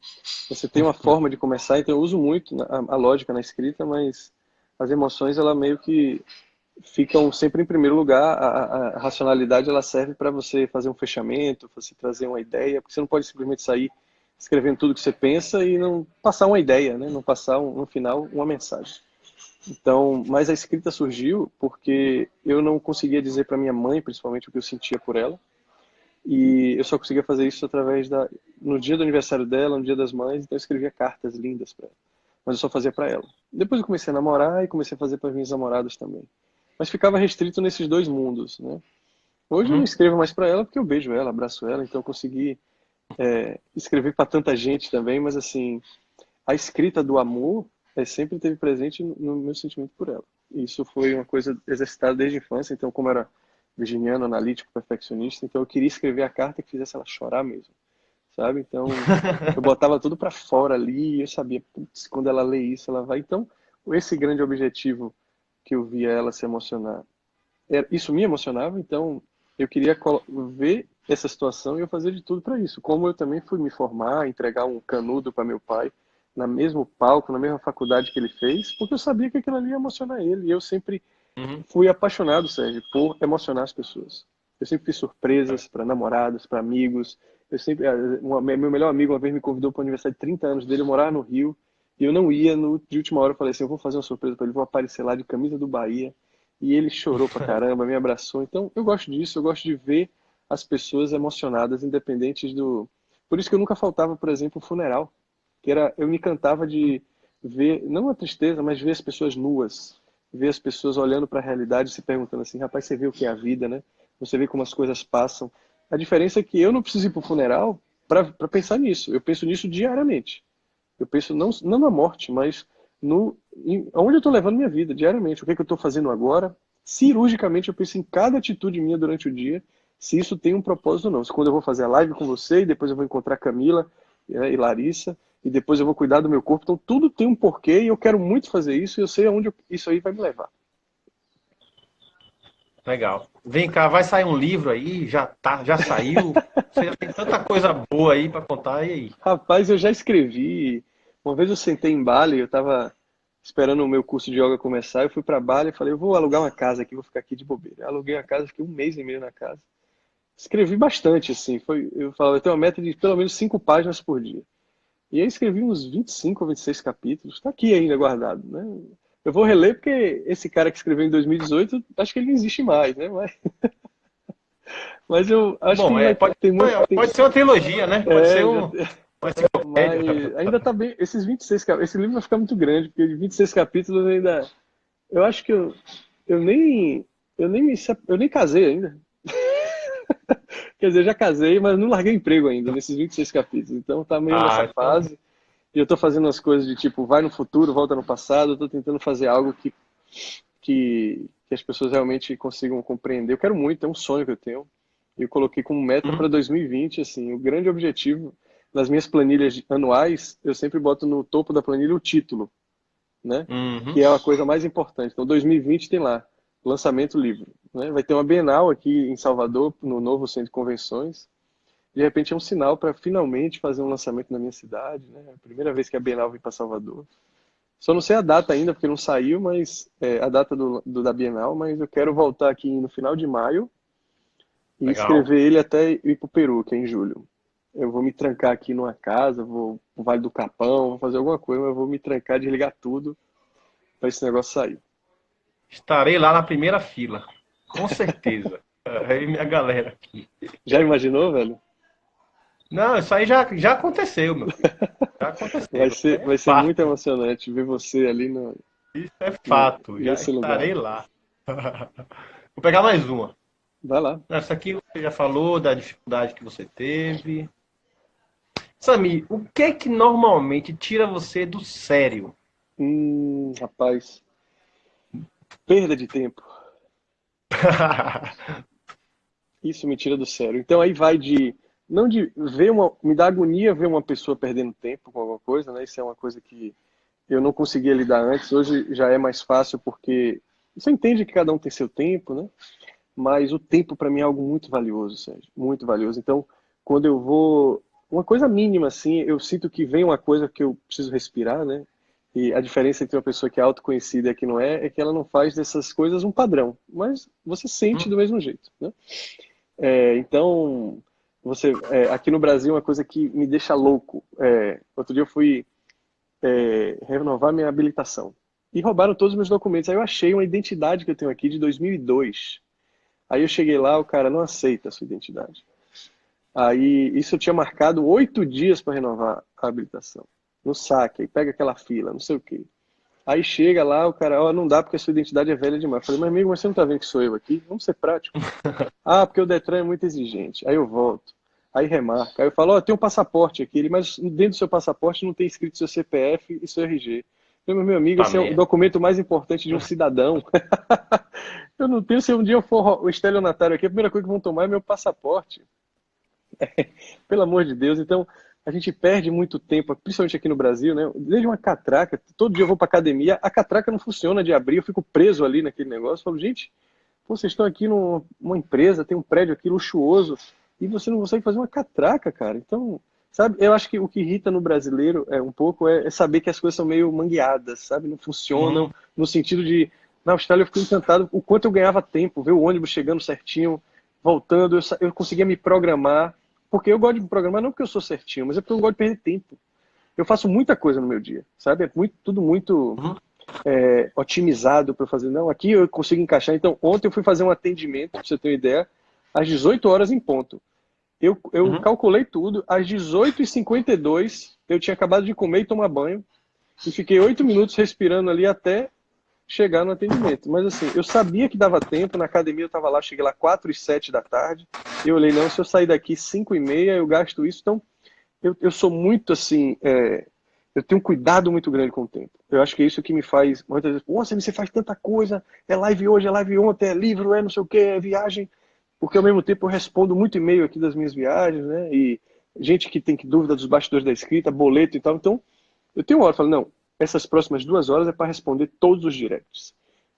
você tem uma forma de começar, então eu uso muito a lógica na escrita, mas as emoções, ela meio que ficam sempre em primeiro lugar. A racionalidade, ela serve para você fazer um fechamento, você trazer uma ideia, porque você não pode simplesmente sair escrevendo tudo que você pensa e não passar uma ideia, né? Não passar, no final, uma mensagem. Então, mas a escrita surgiu porque eu não conseguia dizer para minha mãe, principalmente, o que eu sentia por ela. E eu só conseguia fazer isso através no dia do aniversário dela, no dia das mães, então eu escrevia cartas lindas para ela. Mas eu só fazia para ela. Depois eu comecei a namorar e comecei a fazer para as minhas namoradas também. Mas ficava restrito nesses dois mundos, né? Hoje eu não Uhum. escrevo mais para ela porque eu beijo ela, abraço ela, então eu consegui escrever para tanta gente também, mas assim, a escrita do amor sempre esteve presente no meu sentimento por ela. E isso foi uma coisa exercitada desde a infância, então como era virginiano, analítico, perfeccionista, então eu queria escrever a carta que fizesse ela chorar mesmo, sabe? Então eu botava tudo para fora ali e eu sabia, putz, quando ela lê isso, ela vai. Então, esse grande objetivo que eu via ela se emocionar, isso me emocionava, então eu queria ver essa situação e eu fazia de tudo para isso. Como eu também fui me formar, entregar um canudo para meu pai, na mesmo palco, na mesma faculdade que ele fez, porque eu sabia que aquilo ali ia emocionar ele. E eu sempre Uhum. fui apaixonado, Sérgio, por emocionar as pessoas. Eu sempre fiz surpresas para namorados, para amigos. Eu sempre, meu melhor amigo uma vez me convidou para o aniversário de 30 anos dele, eu morava no Rio, e eu não ia. De última hora eu falei assim, eu vou fazer uma surpresa para ele, vou aparecer lá de camisa do Bahia. E ele chorou pra caramba, me abraçou. Então, eu gosto disso, eu gosto de ver as pessoas emocionadas, independentes do... Por isso que eu nunca faltava, por exemplo, o funeral. Eu me encantava de ver, não a tristeza, mas ver as pessoas nuas, ver as pessoas olhando para a realidade e se perguntando assim, rapaz, você vê o que é a vida, né? Você vê como as coisas passam. A diferença é que eu não preciso ir para o funeral para pensar nisso. Eu penso nisso diariamente. Eu penso não na morte, mas onde eu estou levando minha vida diariamente. O que é que eu estou fazendo agora? Cirurgicamente, eu penso em cada atitude minha durante o dia, se isso tem um propósito ou não. Se quando eu vou fazer a live com você, e depois eu vou encontrar Camila, e Larissa, e depois eu vou cuidar do meu corpo. Então, tudo tem um porquê e eu quero muito fazer isso e eu sei aonde isso aí vai me levar. Legal. Vem cá, vai sair um livro aí? Já saiu? Você já tem tanta coisa boa aí para contar, e aí? Rapaz, eu já escrevi. Uma vez eu sentei em Bali, eu estava esperando o meu curso de yoga começar, eu fui para Bali e falei, eu vou alugar uma casa aqui, vou ficar aqui de bobeira. Eu aluguei a casa, fiquei um mês e meio na casa. Escrevi bastante, assim. Eu falava, eu tenho uma meta de pelo menos 5 páginas por dia. E aí escrevi uns 25 ou 26 capítulos. Está aqui ainda guardado, né? Eu vou reler porque esse cara que escreveu em 2018, acho que ele não existe mais, né? Mas eu acho Bom, que vai ter muito. pode ser uma trilogia, né? Pode ser Já, uma enciclopédia. mas ainda tá bem. Esses 26 capítulos. Esse livro vai ficar muito grande, porque de 26 capítulos ainda. Eu acho que eu nem. Eu nem casei ainda. Quer dizer, eu já casei, mas não larguei emprego ainda nesses 26 capítulos. Então tá meio nessa Ah, então. fase. E eu tô fazendo as coisas de tipo, vai no futuro, volta no passado. Eu tô tentando fazer algo que as pessoas realmente consigam compreender. Eu quero muito, é um sonho que eu tenho. Eu coloquei como meta Uhum. para 2020, assim, o grande objetivo nas minhas planilhas anuais, eu sempre boto no topo da planilha o título, né? Que Uhum. é a coisa mais importante. Então, 2020 tem lá, lançamento livro, né? Vai ter uma Bienal aqui em Salvador, no novo centro de convenções. De repente é um sinal para finalmente fazer um lançamento na minha cidade, né? É a primeira vez que a Bienal vem para Salvador. Só não sei a data ainda, porque não saiu, mas a data da Bienal, mas eu quero voltar aqui no final de maio e Legal. escrever ele até ir para o Peru, que é em julho. Eu vou me trancar aqui numa casa, vou pro Vale do Capão, vou fazer alguma coisa, mas eu vou me trancar, desligar tudo para esse negócio sair. Estarei lá na primeira fila. Com certeza. Aí minha galera aqui. Já imaginou, velho? Não, isso aí já aconteceu, meu filho. Já aconteceu. É Vai ser muito fato. emocionante ver você ali Isso é fato. Já nesse lugar. estarei lá. Vou pegar mais uma. Vai lá. Essa aqui você já falou da dificuldade que você teve. Sami, o que é que normalmente tira você do sério? Rapaz, perda de tempo. Isso me tira do sério. Então aí vai não de ver me dá agonia ver uma pessoa perdendo tempo com alguma coisa, né? Isso é uma coisa que eu não conseguia lidar antes. Hoje já é mais fácil porque você entende que cada um tem seu tempo, né? Mas o tempo para mim é algo muito valioso, Sérgio, muito valioso. Então, quando eu vou, uma coisa mínima assim, eu sinto que vem uma coisa que eu preciso respirar, né? E a diferença entre uma pessoa que é autoconhecida e a que não é que ela não faz dessas coisas um padrão, mas você sente do mesmo jeito, né? Então, aqui no Brasil, uma coisa que me deixa louco. Outro dia eu fui renovar minha habilitação. e roubaram todos os meus documentos. Aí eu achei uma identidade que eu tenho aqui de 2002. Aí eu cheguei lá, o cara não aceita a sua identidade. Aí isso eu tinha marcado 8 dias para renovar a habilitação. No saque, aí pega aquela fila, não sei o quê. Aí chega lá, o cara, ó, não dá porque a sua identidade é velha demais. Eu falei, mas amigo, mas você não tá vendo que sou eu aqui? Vamos ser prático. Ah, porque o Detran é muito exigente. Aí eu volto. Aí remarca. Aí eu falo, ó, tem um passaporte aqui, mas dentro do seu passaporte não tem escrito seu CPF e seu RG. Eu falei, meu amigo, Tá esse é o merda. documento mais importante de um cidadão. Eu não tenho, se um dia eu for o estelionatário aqui, a primeira coisa que vão tomar é meu passaporte. Pelo amor de Deus. Então, a gente perde muito tempo, principalmente aqui no Brasil, né? Desde uma catraca, todo dia eu vou para academia, a catraca não funciona de abrir, eu fico preso ali naquele negócio. Eu falo, gente, pô, vocês estão aqui numa empresa, tem um prédio aqui luxuoso, e você não consegue fazer uma catraca, cara. Então, sabe, eu acho que o que irrita no brasileiro um pouco é saber que as coisas são meio mangueadas, sabe? Não funcionam, no sentido de, na Austrália eu fico encantado o quanto eu ganhava tempo, ver o ônibus chegando certinho, voltando, eu conseguia me programar, porque eu gosto de me programar não porque eu sou certinho, mas é porque eu não gosto de perder tempo. Eu faço muita coisa no meu dia, sabe? É tudo muito Uhum. otimizado para fazer. Não, aqui eu consigo encaixar. Então, ontem eu fui fazer um atendimento, pra você ter uma ideia, às 18 horas em ponto. Eu Uhum. calculei tudo, às 18h52 eu tinha acabado de comer e tomar banho, e fiquei 8 minutos respirando ali até chegar no atendimento. Mas assim, eu sabia que dava tempo, na academia eu estava lá, cheguei lá 4h07 da tarde, e eu olhei, não, se eu sair daqui 5h30, eu gasto isso. Então, eu sou muito assim, eu tenho um cuidado muito grande com o tempo. Eu acho que é isso que me faz, muitas vezes, nossa, você faz tanta coisa, é live hoje, é live ontem, é livro, é não sei o que, é viagem, porque ao mesmo tempo eu respondo muito e-mail aqui das minhas viagens, né, e gente que tem dúvida dos bastidores da escrita, boleto e tal, então eu tenho uma hora, eu falo, não, essas próximas 2 horas é para responder todos os directs.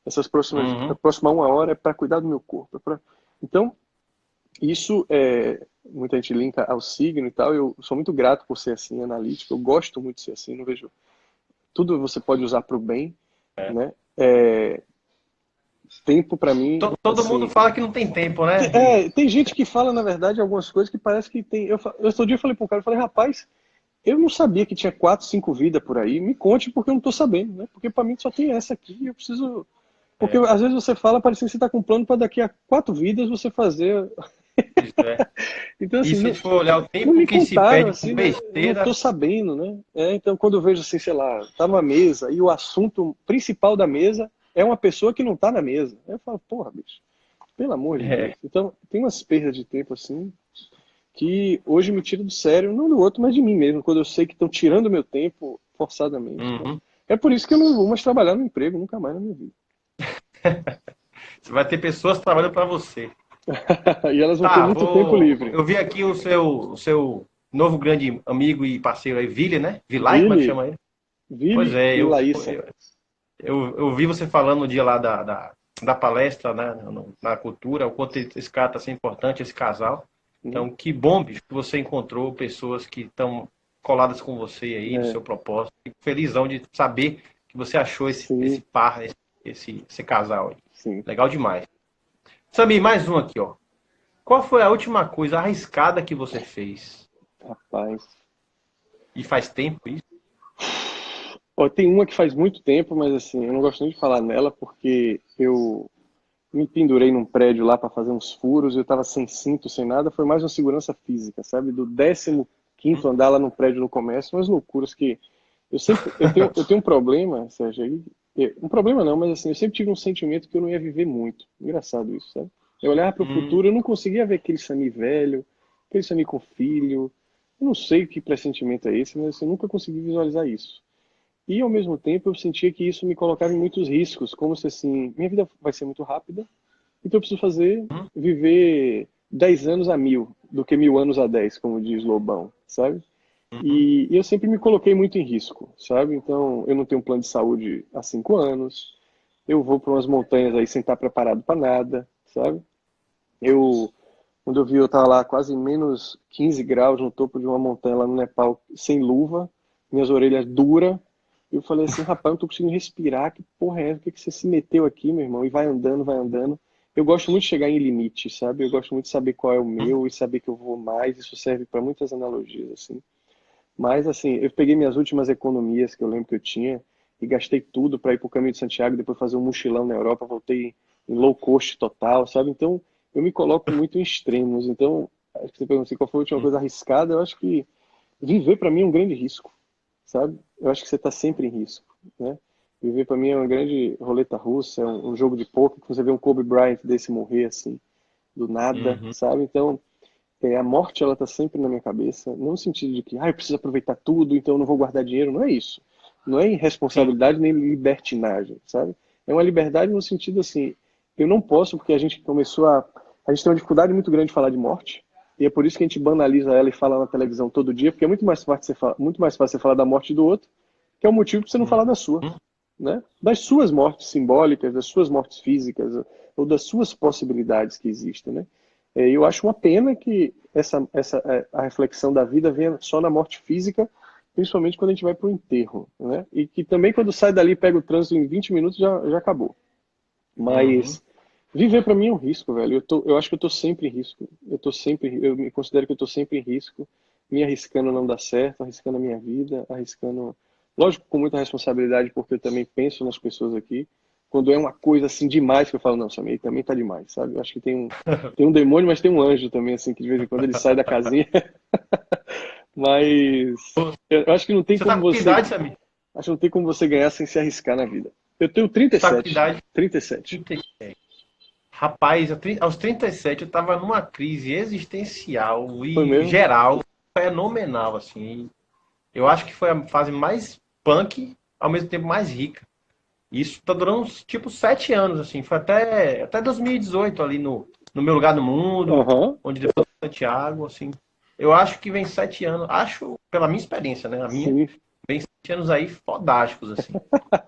A Uhum. próxima 1 hora é para cuidar do meu corpo. Então, isso muita gente linka ao signo e tal. Eu sou muito grato por ser assim, analítico. Eu gosto muito de ser assim. Não vejo tudo você pode usar para o bem, É. né? Tempo para mim, Todo mundo assim. fala que não tem tempo, né? Tem gente que fala, na verdade, algumas coisas que parece que tem. Outro dia eu falei para um cara, eu falei, rapaz, eu não sabia que tinha 4, 5 vidas por aí. Me conte porque eu não estou sabendo, né? Porque para mim só tem essa aqui. Eu preciso. Porque É, às vezes você fala, parecendo que você está com um plano para daqui a 4 vidas você fazer. isso é. Então, E assim, se a não, gente for olhar o não tempo me que se contaram, perde com assim, né? Eu não tô besteira, sabendo, né? Então, quando eu vejo assim, sei lá, tá numa mesa e o assunto principal da mesa é uma pessoa que não tá na mesa. Aí eu falo, porra, bicho, pelo amor de Deus. é. Então, tem umas perdas de tempo, assim, que hoje me tira do sério, não do outro, mas de mim mesmo, quando eu sei que estão tirando o meu tempo forçadamente, né? Uhum. É por isso que eu não vou mais trabalhar no emprego, nunca mais na minha vida. Você vai ter pessoas trabalhando para você. E elas vão ter Tá, muito tempo livre. eu vi aqui o seu novo grande amigo e parceiro aí, Vili, né? Vilai, como é que Vili, chama ele? Pois Vili é, e Laísa. eu vi você falando no dia lá da palestra, né, na cultura, o quanto esse cara está sendo importante, esse casal. Hum, Então, que bom, bicho, que você encontrou pessoas que estão coladas com você aí, no É, seu propósito. Fico felizão de saber que você achou esse sim, par, esse casal aí. sim, Legal demais. Samir, mais um aqui, ó. Qual foi a última coisa arriscada que você fez? rapaz. E faz tempo isso? Ó, tem uma que faz muito tempo, mas assim, eu não gosto nem de falar nela porque eu me pendurei num prédio lá para fazer uns furos, eu estava sem cinto, sem nada, foi mais uma segurança física, sabe? Do 15º andar lá no prédio no comércio, umas loucuras que eu tenho um problema, Sérgio, um problema não, mas assim, eu sempre tive um sentimento que eu não ia viver muito. Engraçado isso, sabe? Eu olhava para o Hum, futuro, eu não conseguia ver aquele Sami velho, aquele Sami com filho. Eu não sei que pressentimento é esse, mas eu nunca consegui visualizar isso. E ao mesmo tempo eu sentia que isso me colocava em muitos riscos, como se assim, minha vida vai ser muito rápida, então eu preciso hum, viver 10 anos a 1000, do que 1000 anos a 10, como diz Lobão, sabe? uhum, E eu sempre me coloquei muito em risco, sabe? Então eu não tenho um plano de saúde há 5 anos, eu vou para umas montanhas aí sem estar preparado para nada, sabe? Eu, quando eu vi, eu estava lá quase menos 15 graus no topo de uma montanha lá no Nepal, sem luva, minhas orelhas duras. Eu falei assim, rapaz, eu não tô conseguindo respirar, que porra é essa? Por que que você se meteu aqui, meu irmão? E vai andando, vai andando. Eu gosto muito de chegar em limite, sabe? Eu gosto muito de saber qual é o hum. meu e saber que eu vou mais. Isso serve para muitas analogias, assim. Mas, assim, eu peguei minhas últimas economias que eu lembro que eu tinha e gastei tudo para ir para o Caminho de Santiago, depois fazer um mochilão na Europa, voltei em low cost total, sabe? Então, eu me coloco muito em extremos. Então, acho que você perguntou assim, qual foi a última coisa arriscada, eu acho que viver para mim é um grande risco, sabe? Eu acho que você está sempre em risco, né? Viver para mim é uma grande roleta russa, é um jogo de poker, que você vê um Kobe Bryant desse morrer assim, do nada, Uhum. sabe? Então, a morte, ela tá sempre na minha cabeça, não no sentido de que, eu preciso aproveitar tudo, então eu não vou guardar dinheiro, não é isso. Não é Sim. irresponsabilidade nem libertinagem, sabe? É uma liberdade no sentido assim, eu não posso, porque a gente começou a gente tem uma dificuldade muito grande de falar de morte, e é por isso que a gente banaliza ela e fala na televisão todo dia, porque é muito mais fácil você falar da morte do outro, que é o motivo para você não falar da sua, Uhum. né? Das suas mortes simbólicas, das suas mortes físicas, ou das suas possibilidades que existem, né? Eu acho uma pena que a reflexão da vida venha só na morte física, principalmente quando a gente vai para o enterro, né? E que também quando sai dali, pega o trânsito em 20 minutos, já acabou. Uhum. Mas viver para mim é um risco, velho. Eu acho que eu tô sempre em risco. Eu me considero que eu tô sempre em risco, me arriscando a não dar certo, arriscando a minha vida, arriscando, lógico, com muita responsabilidade, porque eu também penso nas pessoas aqui. Quando é uma coisa assim demais que eu falo, não, Samir, também tá demais, sabe? Eu acho que tem um demônio, mas tem um anjo também, assim, que de vez em quando ele sai da casinha. Mas eu acho que não tem Você tá como com que idade, Samir? acho que não tem como você ganhar sem se arriscar na vida. Eu tenho Tá com que 37. idade? 37. 37. Rapaz, aos 37 eu tava numa crise existencial Foi e mesmo? geral fenomenal, assim. Eu acho que foi a fase mais punk, ao mesmo tempo mais rica. Isso tá durando uns, tipo 7 anos, assim. Foi até 2018 ali no meu lugar no mundo, Aham. onde depois Santiago, assim. Eu acho que vem 7 anos, acho, pela minha experiência, né? A minha, Sim. vem 7 anos aí fodásticos, assim.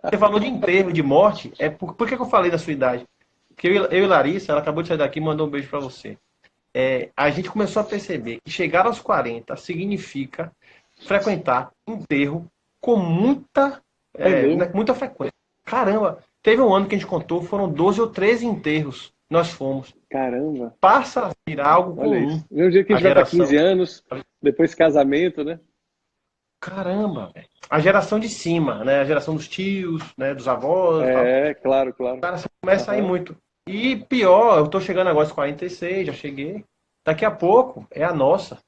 Você falou de enterro, de morte, por que eu falei da sua idade? Porque eu e Larissa, ela acabou de sair daqui e mandou um beijo pra você. A gente começou a perceber que chegar aos 40 significa frequentar enterro com É mesmo? muita frequência. Caramba, teve um ano que a gente contou, foram 12 ou 13 enterros. Nós fomos. Caramba. Passa a virar algo Olha comum. isso. Mesmo dia que a A gente vai para geração. 15 anos, depois casamento, né? Caramba, velho. A geração de cima, né? A geração dos tios, né? Dos avós e tal. É, claro, claro. Cara, você começa a ir Aham. muito. E pior, eu tô chegando agora aos 46, já cheguei. Daqui a pouco é a nossa.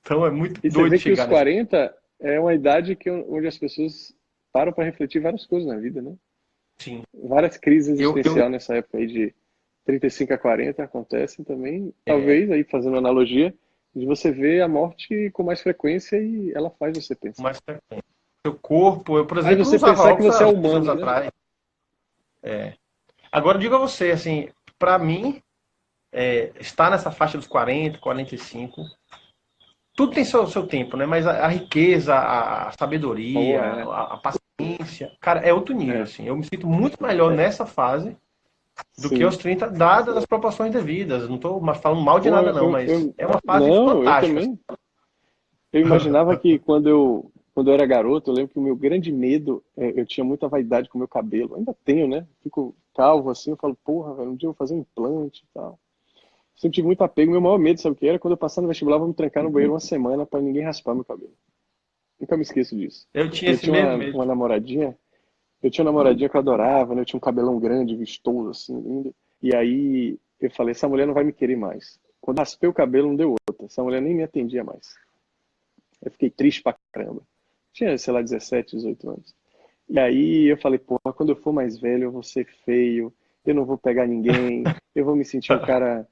Então é muito E você doido vê que os chegar nessa. 40 é uma idade onde as pessoas param para refletir várias coisas na vida, né? Sim. Várias crises Eu existenciais nessa época aí de 35 a 40 acontecem também. Talvez, aí fazendo analogia, de você ver a morte com mais frequência e ela faz você pensar. mais frequente. Seu corpo, eu, por Aí exemplo, você usava pensar que óculos você é há 10 anos humano, né? atrás. Agora eu digo a você, assim, pra mim, estar nessa faixa dos 40, 45, tudo tem seu tempo, né? Mas a riqueza, a Pô, sabedoria, é. a paciência, cara, é outro nível, É. assim. Eu me sinto muito melhor É. nessa fase do que aos Sim. 30, dadas as proporções devidas. Não estou falando mal de Pô, nada, não, mas é uma fase não, eu fantástica, assim. também. Eu imaginava que quando eu era garoto, eu lembro que o meu grande medo, eu tinha muita vaidade com o meu cabelo. Ainda tenho, né? Fico calvo assim, eu falo, porra, velho, um dia eu vou fazer um implante e tal. Sempre tive muito apego. Meu maior medo, sabe o que era? Quando eu passar no vestibular, eu vou me trancar no banheiro uma semana para ninguém raspar meu cabelo. Nunca me esqueço disso. Eu tinha E eu esse tinha mesmo medo. uma namoradinha, eu tinha uma namoradinha que eu adorava, né? Eu tinha um cabelão grande, vistoso, assim, lindo. E aí eu falei, essa mulher não vai me querer mais. Quando raspei o cabelo, não deu outra. Essa mulher nem me atendia mais. Eu fiquei triste pra caramba. Tinha, sei lá, 17, 18 anos. E aí eu falei, pô, quando eu for mais velho, eu vou ser feio, eu não vou pegar ninguém, eu vou me sentir um cara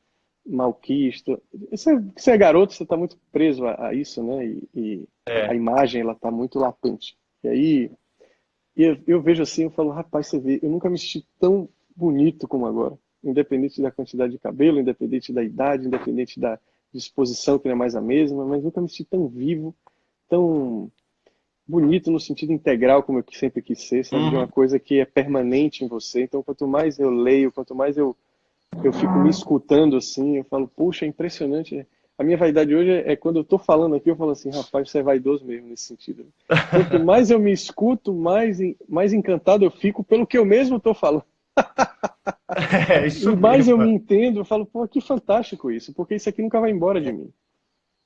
malquisto. Você é garoto, você tá muito preso a isso, né? E a É, imagem, ela tá muito latente. E aí eu vejo assim, eu falo, rapaz, você vê, eu nunca me senti tão bonito como agora. Independente da quantidade de cabelo, independente da idade, independente da disposição, que não é mais a mesma, mas nunca me senti tão vivo, tão bonito no sentido integral, como eu sempre quis ser, sabe? De uma uhum. coisa que é permanente em você. Então, quanto mais eu leio, quanto mais eu fico me escutando assim, eu falo, puxa, é impressionante. A minha vaidade hoje é quando eu tô falando aqui, eu falo assim, rapaz, você é vaidoso mesmo nesse sentido. Quanto mais eu me escuto, mais encantado eu fico pelo que eu mesmo tô falando. É E isso mais eu me mesmo. entendo, eu falo, pô, que fantástico isso, porque isso aqui nunca vai embora de mim.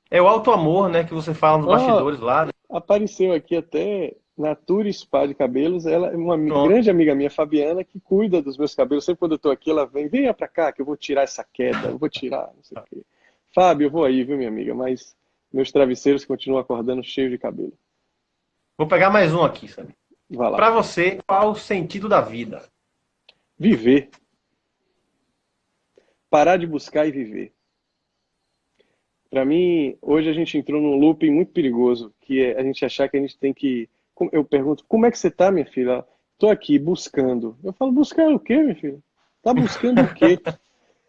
É o auto-amor, né, que você fala nos Ó, bastidores lá, né? apareceu aqui até Natura Spa de Cabelos, ela é uma Pronto. grande amiga minha, Fabiana, que cuida dos meus cabelos. Sempre quando eu tô aqui, ela vem, venha pra cá que eu vou tirar essa queda, eu vou tirar, não sei o quê. Fábio, eu vou aí, viu, minha amiga? Mas meus travesseiros continuam acordando cheios de cabelo. Vou pegar mais um aqui, sabe? Vai lá. Para você, qual o sentido da vida? Viver. Parar de buscar e viver. Para mim, hoje a gente entrou num looping muito perigoso, que é a gente achar que a gente tem que... Eu pergunto, como é que você tá, minha filha? Tô aqui buscando. Eu falo, buscar o quê, minha filha? Tá buscando o quê?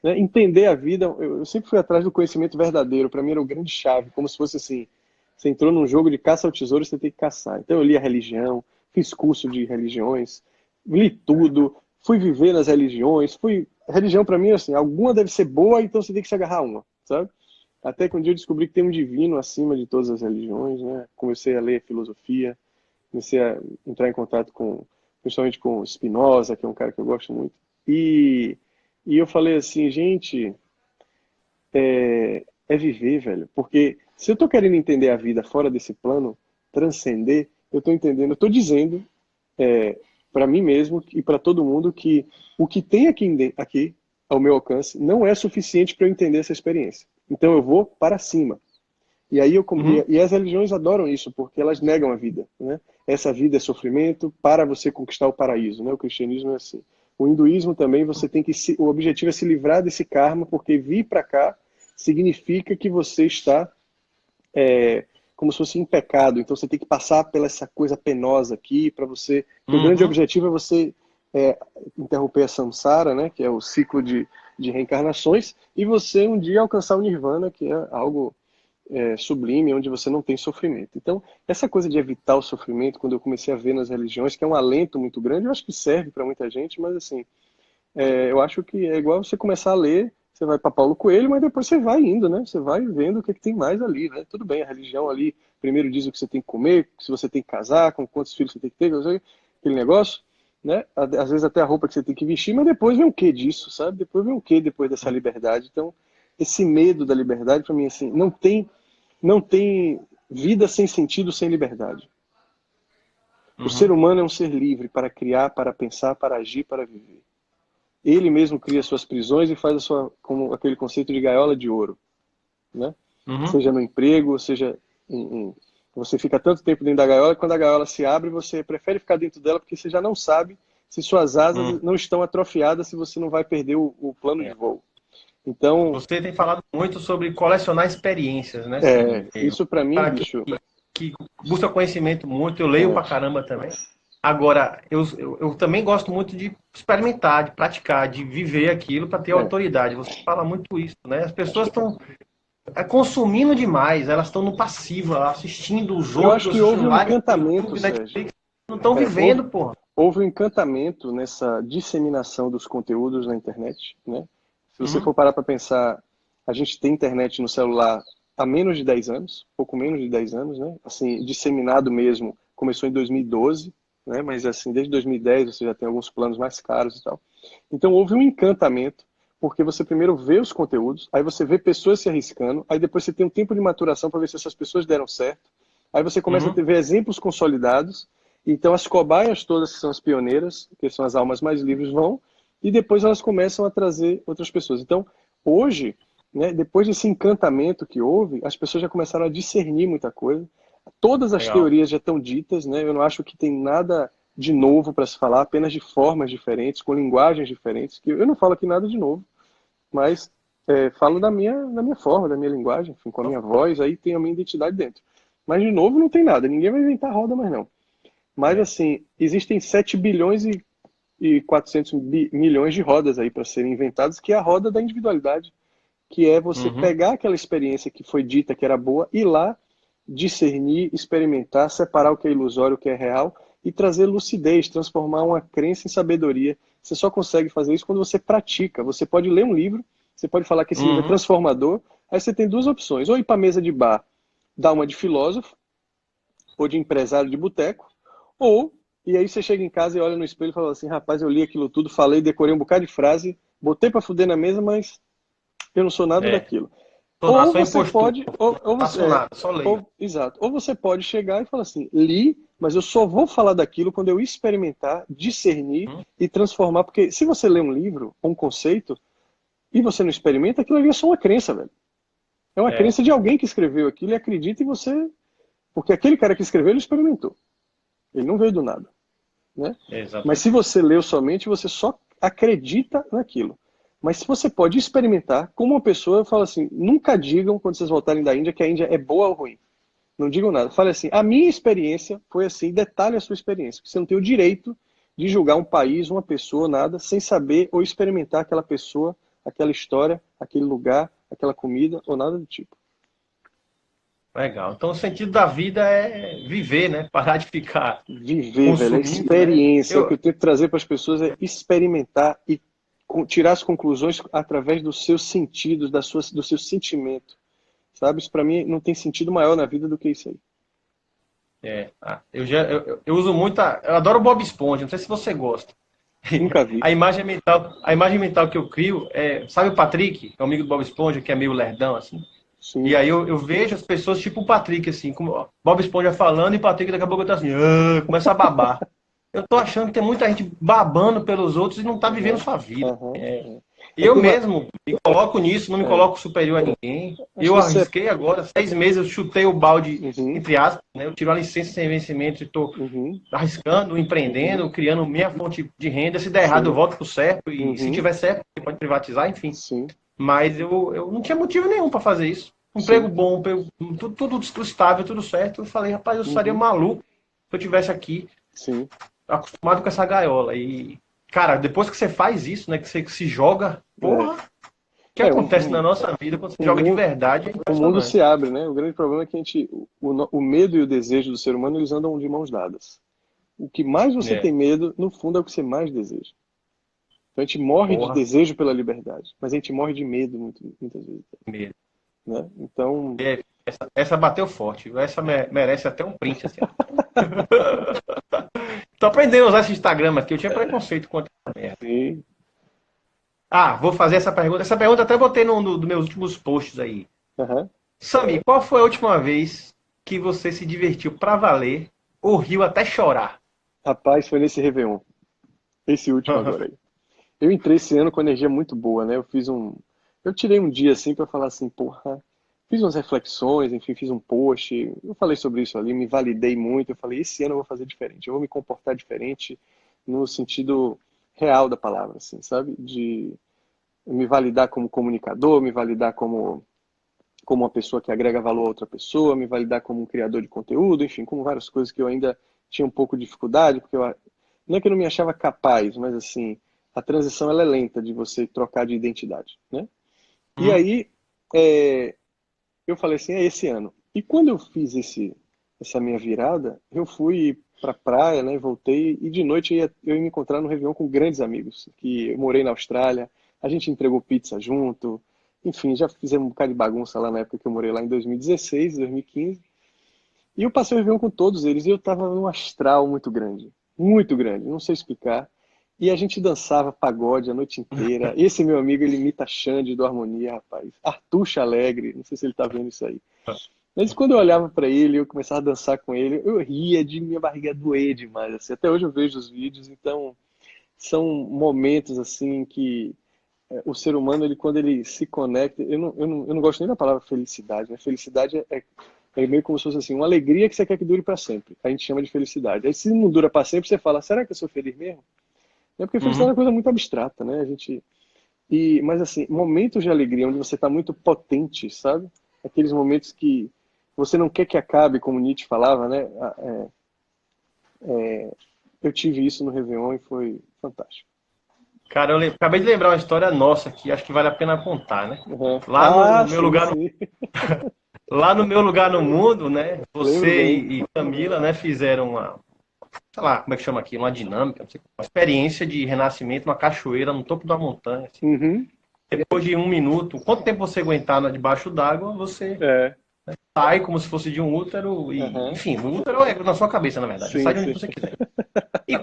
Né? Entender a vida, eu sempre fui atrás do conhecimento verdadeiro. Para mim era o grande chave, como se fosse assim, você entrou num jogo de caça ao tesouro, você tem que caçar. Então eu li a religião, fiz curso de religiões, li tudo, fui viver nas religiões, religião para mim assim, alguma deve ser boa, então você tem que se agarrar a uma, sabe? Até que um dia eu descobri que tem um divino acima de todas as religiões, né? Comecei a ler filosofia, comecei a entrar em contato principalmente com Spinoza, que é um cara que eu gosto muito. E eu falei assim, gente, é viver, velho. Porque se eu tô querendo entender a vida fora desse plano, transcender, eu tô entendendo, eu tô dizendo para mim mesmo e para todo mundo que o que tem aqui ao meu alcance não é suficiente para eu entender essa experiência. Então eu vou para cima. E aí e as religiões adoram isso, porque elas negam a vida, né? Essa vida é sofrimento para você conquistar o paraíso, né? O cristianismo é assim. O hinduísmo também, você tem que o objetivo é se livrar desse karma, porque vir para cá significa que você está como se fosse em pecado. Então você tem que passar pela essa coisa penosa aqui para você. O grande objetivo é você interromper a samsara, né? Que é o ciclo de reencarnações, e você um dia alcançar o nirvana, que é algo sublime, onde você não tem sofrimento. Então, essa coisa de evitar o sofrimento, quando eu comecei a ver nas religiões, que é um alento muito grande, eu acho que serve para muita gente, mas assim, eu acho que é igual você começar a ler, você vai para Paulo Coelho, mas depois você vai indo, né? Você vai vendo o que tem mais ali, né? Tudo bem, a religião ali, primeiro diz o que você tem que comer, se você tem que casar, com quantos filhos você tem que ter, aquele negócio, né? Às vezes até a roupa que você tem que vestir, mas depois vem o que disso, sabe? Depois vem o que depois dessa liberdade. Então, esse medo da liberdade, para mim, assim, não tem vida sem sentido, sem liberdade. O ser humano é um ser livre para criar, para pensar, para agir, para viver. Ele mesmo cria suas prisões e faz como aquele conceito de gaiola de ouro, né? Seja no emprego, seja você fica tanto tempo dentro da gaiola que quando a gaiola se abre, você prefere ficar dentro dela porque você já não sabe se suas asas não estão atrofiadas, se você não vai perder o plano de voo. Então, você tem falado muito sobre colecionar experiências, né? Isso para mim, bicho, que busca conhecimento muito, eu leio pra caramba também. Agora, eu também gosto muito de experimentar, de praticar, de viver aquilo para ter autoridade. Você fala muito isso, né? As pessoas estão consumindo demais, elas estão no passivo, assistindo os outros. Eu acho que houve um encantamento, Sérgio. Não estão vivendo, porra. Houve um encantamento nessa disseminação dos conteúdos na internet, né? Se você for parar para pensar, a gente tem internet no celular há menos de 10 anos, pouco menos de 10 anos, né? Assim, disseminado mesmo, começou em 2012, né? Mas assim, desde 2010 você já tem alguns planos mais caros e tal. Então houve um encantamento, porque você primeiro vê os conteúdos, aí você vê pessoas se arriscando, aí depois você tem um tempo de maturação para ver se essas pessoas deram certo, aí você começa a ver exemplos consolidados, então as cobaias todas que são as pioneiras, que são as almas mais livres, vão, e depois elas começam a trazer outras pessoas. Então, hoje, né, depois desse encantamento que houve, as pessoas já começaram a discernir muita coisa. Todas as teorias já estão ditas, né? Eu não acho que tem nada de novo para se falar, apenas de formas diferentes, com linguagens diferentes. Que eu não falo aqui nada de novo, mas falo da minha forma, da minha linguagem, enfim, com a minha voz, aí tem a minha identidade dentro. Mas de novo não tem nada, ninguém vai inventar roda mais não. Mas assim, existem 7 bilhões e 400 milhões de rodas aí para serem inventadas, que é a roda da individualidade, que é você pegar aquela experiência que foi dita que era boa, ir lá, discernir, experimentar, separar o que é ilusório, o que é real, e trazer lucidez, transformar uma crença em sabedoria. Você só consegue fazer isso quando você pratica. Você pode ler um livro, você pode falar que esse livro é transformador, aí você tem duas opções, ou ir para a mesa de bar, dar uma de filósofo, ou de empresário de boteco, e aí você chega em casa e olha no espelho e fala assim, rapaz, eu li aquilo tudo, falei, decorei um bocado de frase, botei para fuder na mesa, mas eu não sou nada daquilo. Ou Só você impostor. pode, ou Não você, faço nada, só leio. exato, ou você pode chegar e falar assim, li, mas eu só vou falar daquilo quando eu experimentar, discernir Hum, e transformar, porque se você lê um livro, um conceito, e você não experimenta, aquilo ali é só uma crença, velho. É uma É, crença de alguém que escreveu aquilo e acredita em você, porque aquele cara que escreveu, ele experimentou. Ele não veio do nada, né? Mas exatamente. se você leu somente, você só acredita naquilo. Mas se você pode experimentar, como uma pessoa, eu falo assim, nunca digam quando vocês voltarem da Índia que a Índia é boa ou ruim. Não digam nada. Fale assim, a minha experiência foi assim, detalhe a sua experiência. Você não tem o direito de julgar um país, uma pessoa, nada, sem saber ou experimentar aquela pessoa, aquela história, aquele lugar, aquela comida ou nada do tipo. Legal. Então, o sentido da vida é viver, né? Parar de ficar Viver, velho, a consumindo, né? experiência. O que eu tento trazer para as pessoas é experimentar e tirar as conclusões através dos seus sentidos, do seu sentimento. Sabe? Isso para mim não tem sentido maior na vida do que isso aí. Eu uso muito. Eu adoro o Bob Esponja, não sei se você gosta. Nunca vi. A imagem mental que eu crio é. Sabe o Patrick, que é o amigo do Bob Esponja, que é meio lerdão, assim? E Sim. aí eu vejo as pessoas tipo o Patrick, assim, como ó, Bob Esponja falando e Patrick daqui a pouco tá assim, "Ah", começa a babar. Eu tô achando que tem muita gente babando pelos outros e não tá vivendo Aham, sua vida. aham, é. Eu Tem uma. mesmo me coloco nisso, não me É, coloco superior a ninguém. acho Eu que isso é. arrisquei agora, 6 meses eu chutei o balde, Uhum, entre aspas, né? Eu tiro a licença sem vencimento e estou uhum, arriscando, uhum, empreendendo, criando minha fonte de renda. Se der errado, eu sim, volto pro certo. E se uhum, tiver certo, você pode privatizar, enfim. sim, Mas eu não tinha motivo nenhum para fazer isso. Um emprego sim, bom, tudo estável, tudo certo. Eu falei, rapaz, eu estaria uhum, maluco se eu tivesse aqui sim, acostumado com essa gaiola. E, cara, depois que você faz isso, né, que você se joga, é. porra, o que É, acontece na nossa vida quando você o joga de mundo, verdade é o mundo se impressionante. abre, né? O grande problema é que o medo e o desejo do ser humano, eles andam de mãos dadas. O que mais você É, tem medo, no fundo, é o que você mais deseja. Então a gente morre de porra, desejo pela liberdade, mas a gente morre de medo muitas vezes, medo. né? Então, É, essa bateu forte, viu? Essa merece até um print, assim. Tô aprendendo a usar esse Instagram aqui, eu tinha preconceito contra essa merda. sim, Ah, vou fazer essa pergunta. Essa pergunta até botei no dos meus últimos posts aí. aham. Sami, qual foi a última vez que você se divertiu pra valer ou riu até chorar? Rapaz, foi nesse Réveillon, esse último agora aí. Eu entrei esse ano com energia muito boa, né? Eu tirei um dia assim para falar assim, porra, fiz umas reflexões, enfim, fiz um post, eu falei sobre isso ali, me validei muito, eu falei, esse ano eu vou fazer diferente, eu vou me comportar diferente no sentido real da palavra, assim, sabe? De me validar como comunicador, me validar como uma pessoa que agrega valor a outra pessoa, me validar como um criador de conteúdo, enfim, como várias coisas que eu ainda tinha um pouco de dificuldade, porque não é que eu não me achava capaz, mas assim, a transição ela é lenta de você trocar de identidade, né? E Hum? aí, é, eu falei assim, é esse ano. E quando eu fiz essa minha virada, eu fui pra praia, né? Voltei e de noite eu ia me encontrar no Réveillon com grandes amigos, que eu morei na Austrália, a gente entregou pizza junto, enfim, já fizemos um bocado de bagunça lá na época que eu morei lá em 2016, 2015. E eu passei o Réveillon com todos eles e eu tava num astral muito grande, não sei explicar. E a gente dançava pagode a noite inteira. Esse meu amigo, ele imita Xande do Harmonia, rapaz. Artuxa Alegre, não sei se ele tá vendo isso aí. Mas quando eu olhava pra ele, eu começava a dançar com ele, eu ria de minha barriga doer demais, assim. Até hoje eu vejo os vídeos, então são momentos assim que o ser humano, ele quando ele se conecta, eu não gosto nem da palavra felicidade, né? Felicidade é meio como se fosse assim, uma alegria que você quer que dure para sempre. A gente chama de felicidade. Aí se não dura para sempre, você fala, será que eu sou feliz mesmo? É porque felicidade é Uhum. uma coisa muito abstrata, né? Mas assim, momentos de alegria onde você está muito potente, sabe? Aqueles momentos que você não quer que acabe, como Nietzsche falava, né? Eu tive isso no Réveillon e foi fantástico. Cara, acabei de lembrar uma história nossa que acho que vale a pena contar, né? Uhum. Lá no Ah, meu sim, lugar, sim. lá no meu lugar no mundo, né? Lembro Você bem. e Camila, né, fizeram uma, sei lá, como é que chama aqui, uma dinâmica, não sei, uma experiência de renascimento, uma cachoeira no topo da montanha, assim. Uhum. Depois de 1 minuto, quanto tempo você aguentar debaixo d'água, você É. sai como se fosse de um útero e, Uhum. enfim, o útero é na sua cabeça, na verdade. Você sai Sim, de onde sim. você quiser. E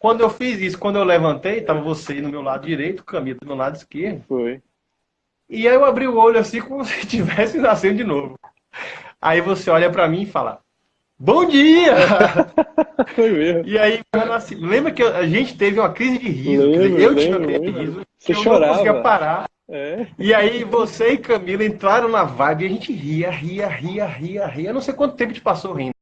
quando eu fiz isso, quando eu levantei, tava você no meu lado direito, Camila do meu lado esquerdo. Foi. E aí eu abri o olho assim como se estivesse nascendo de novo. Aí você olha pra mim e fala, bom dia! Foi mesmo. E aí eu nasci. Lembra que a gente teve uma crise de riso? Quer dizer, eu tive uma crise de riso. Você Eu não chorava. conseguia parar. É. E aí você e Camila entraram na vibe e a gente ria. Eu não sei quanto tempo te passou rindo.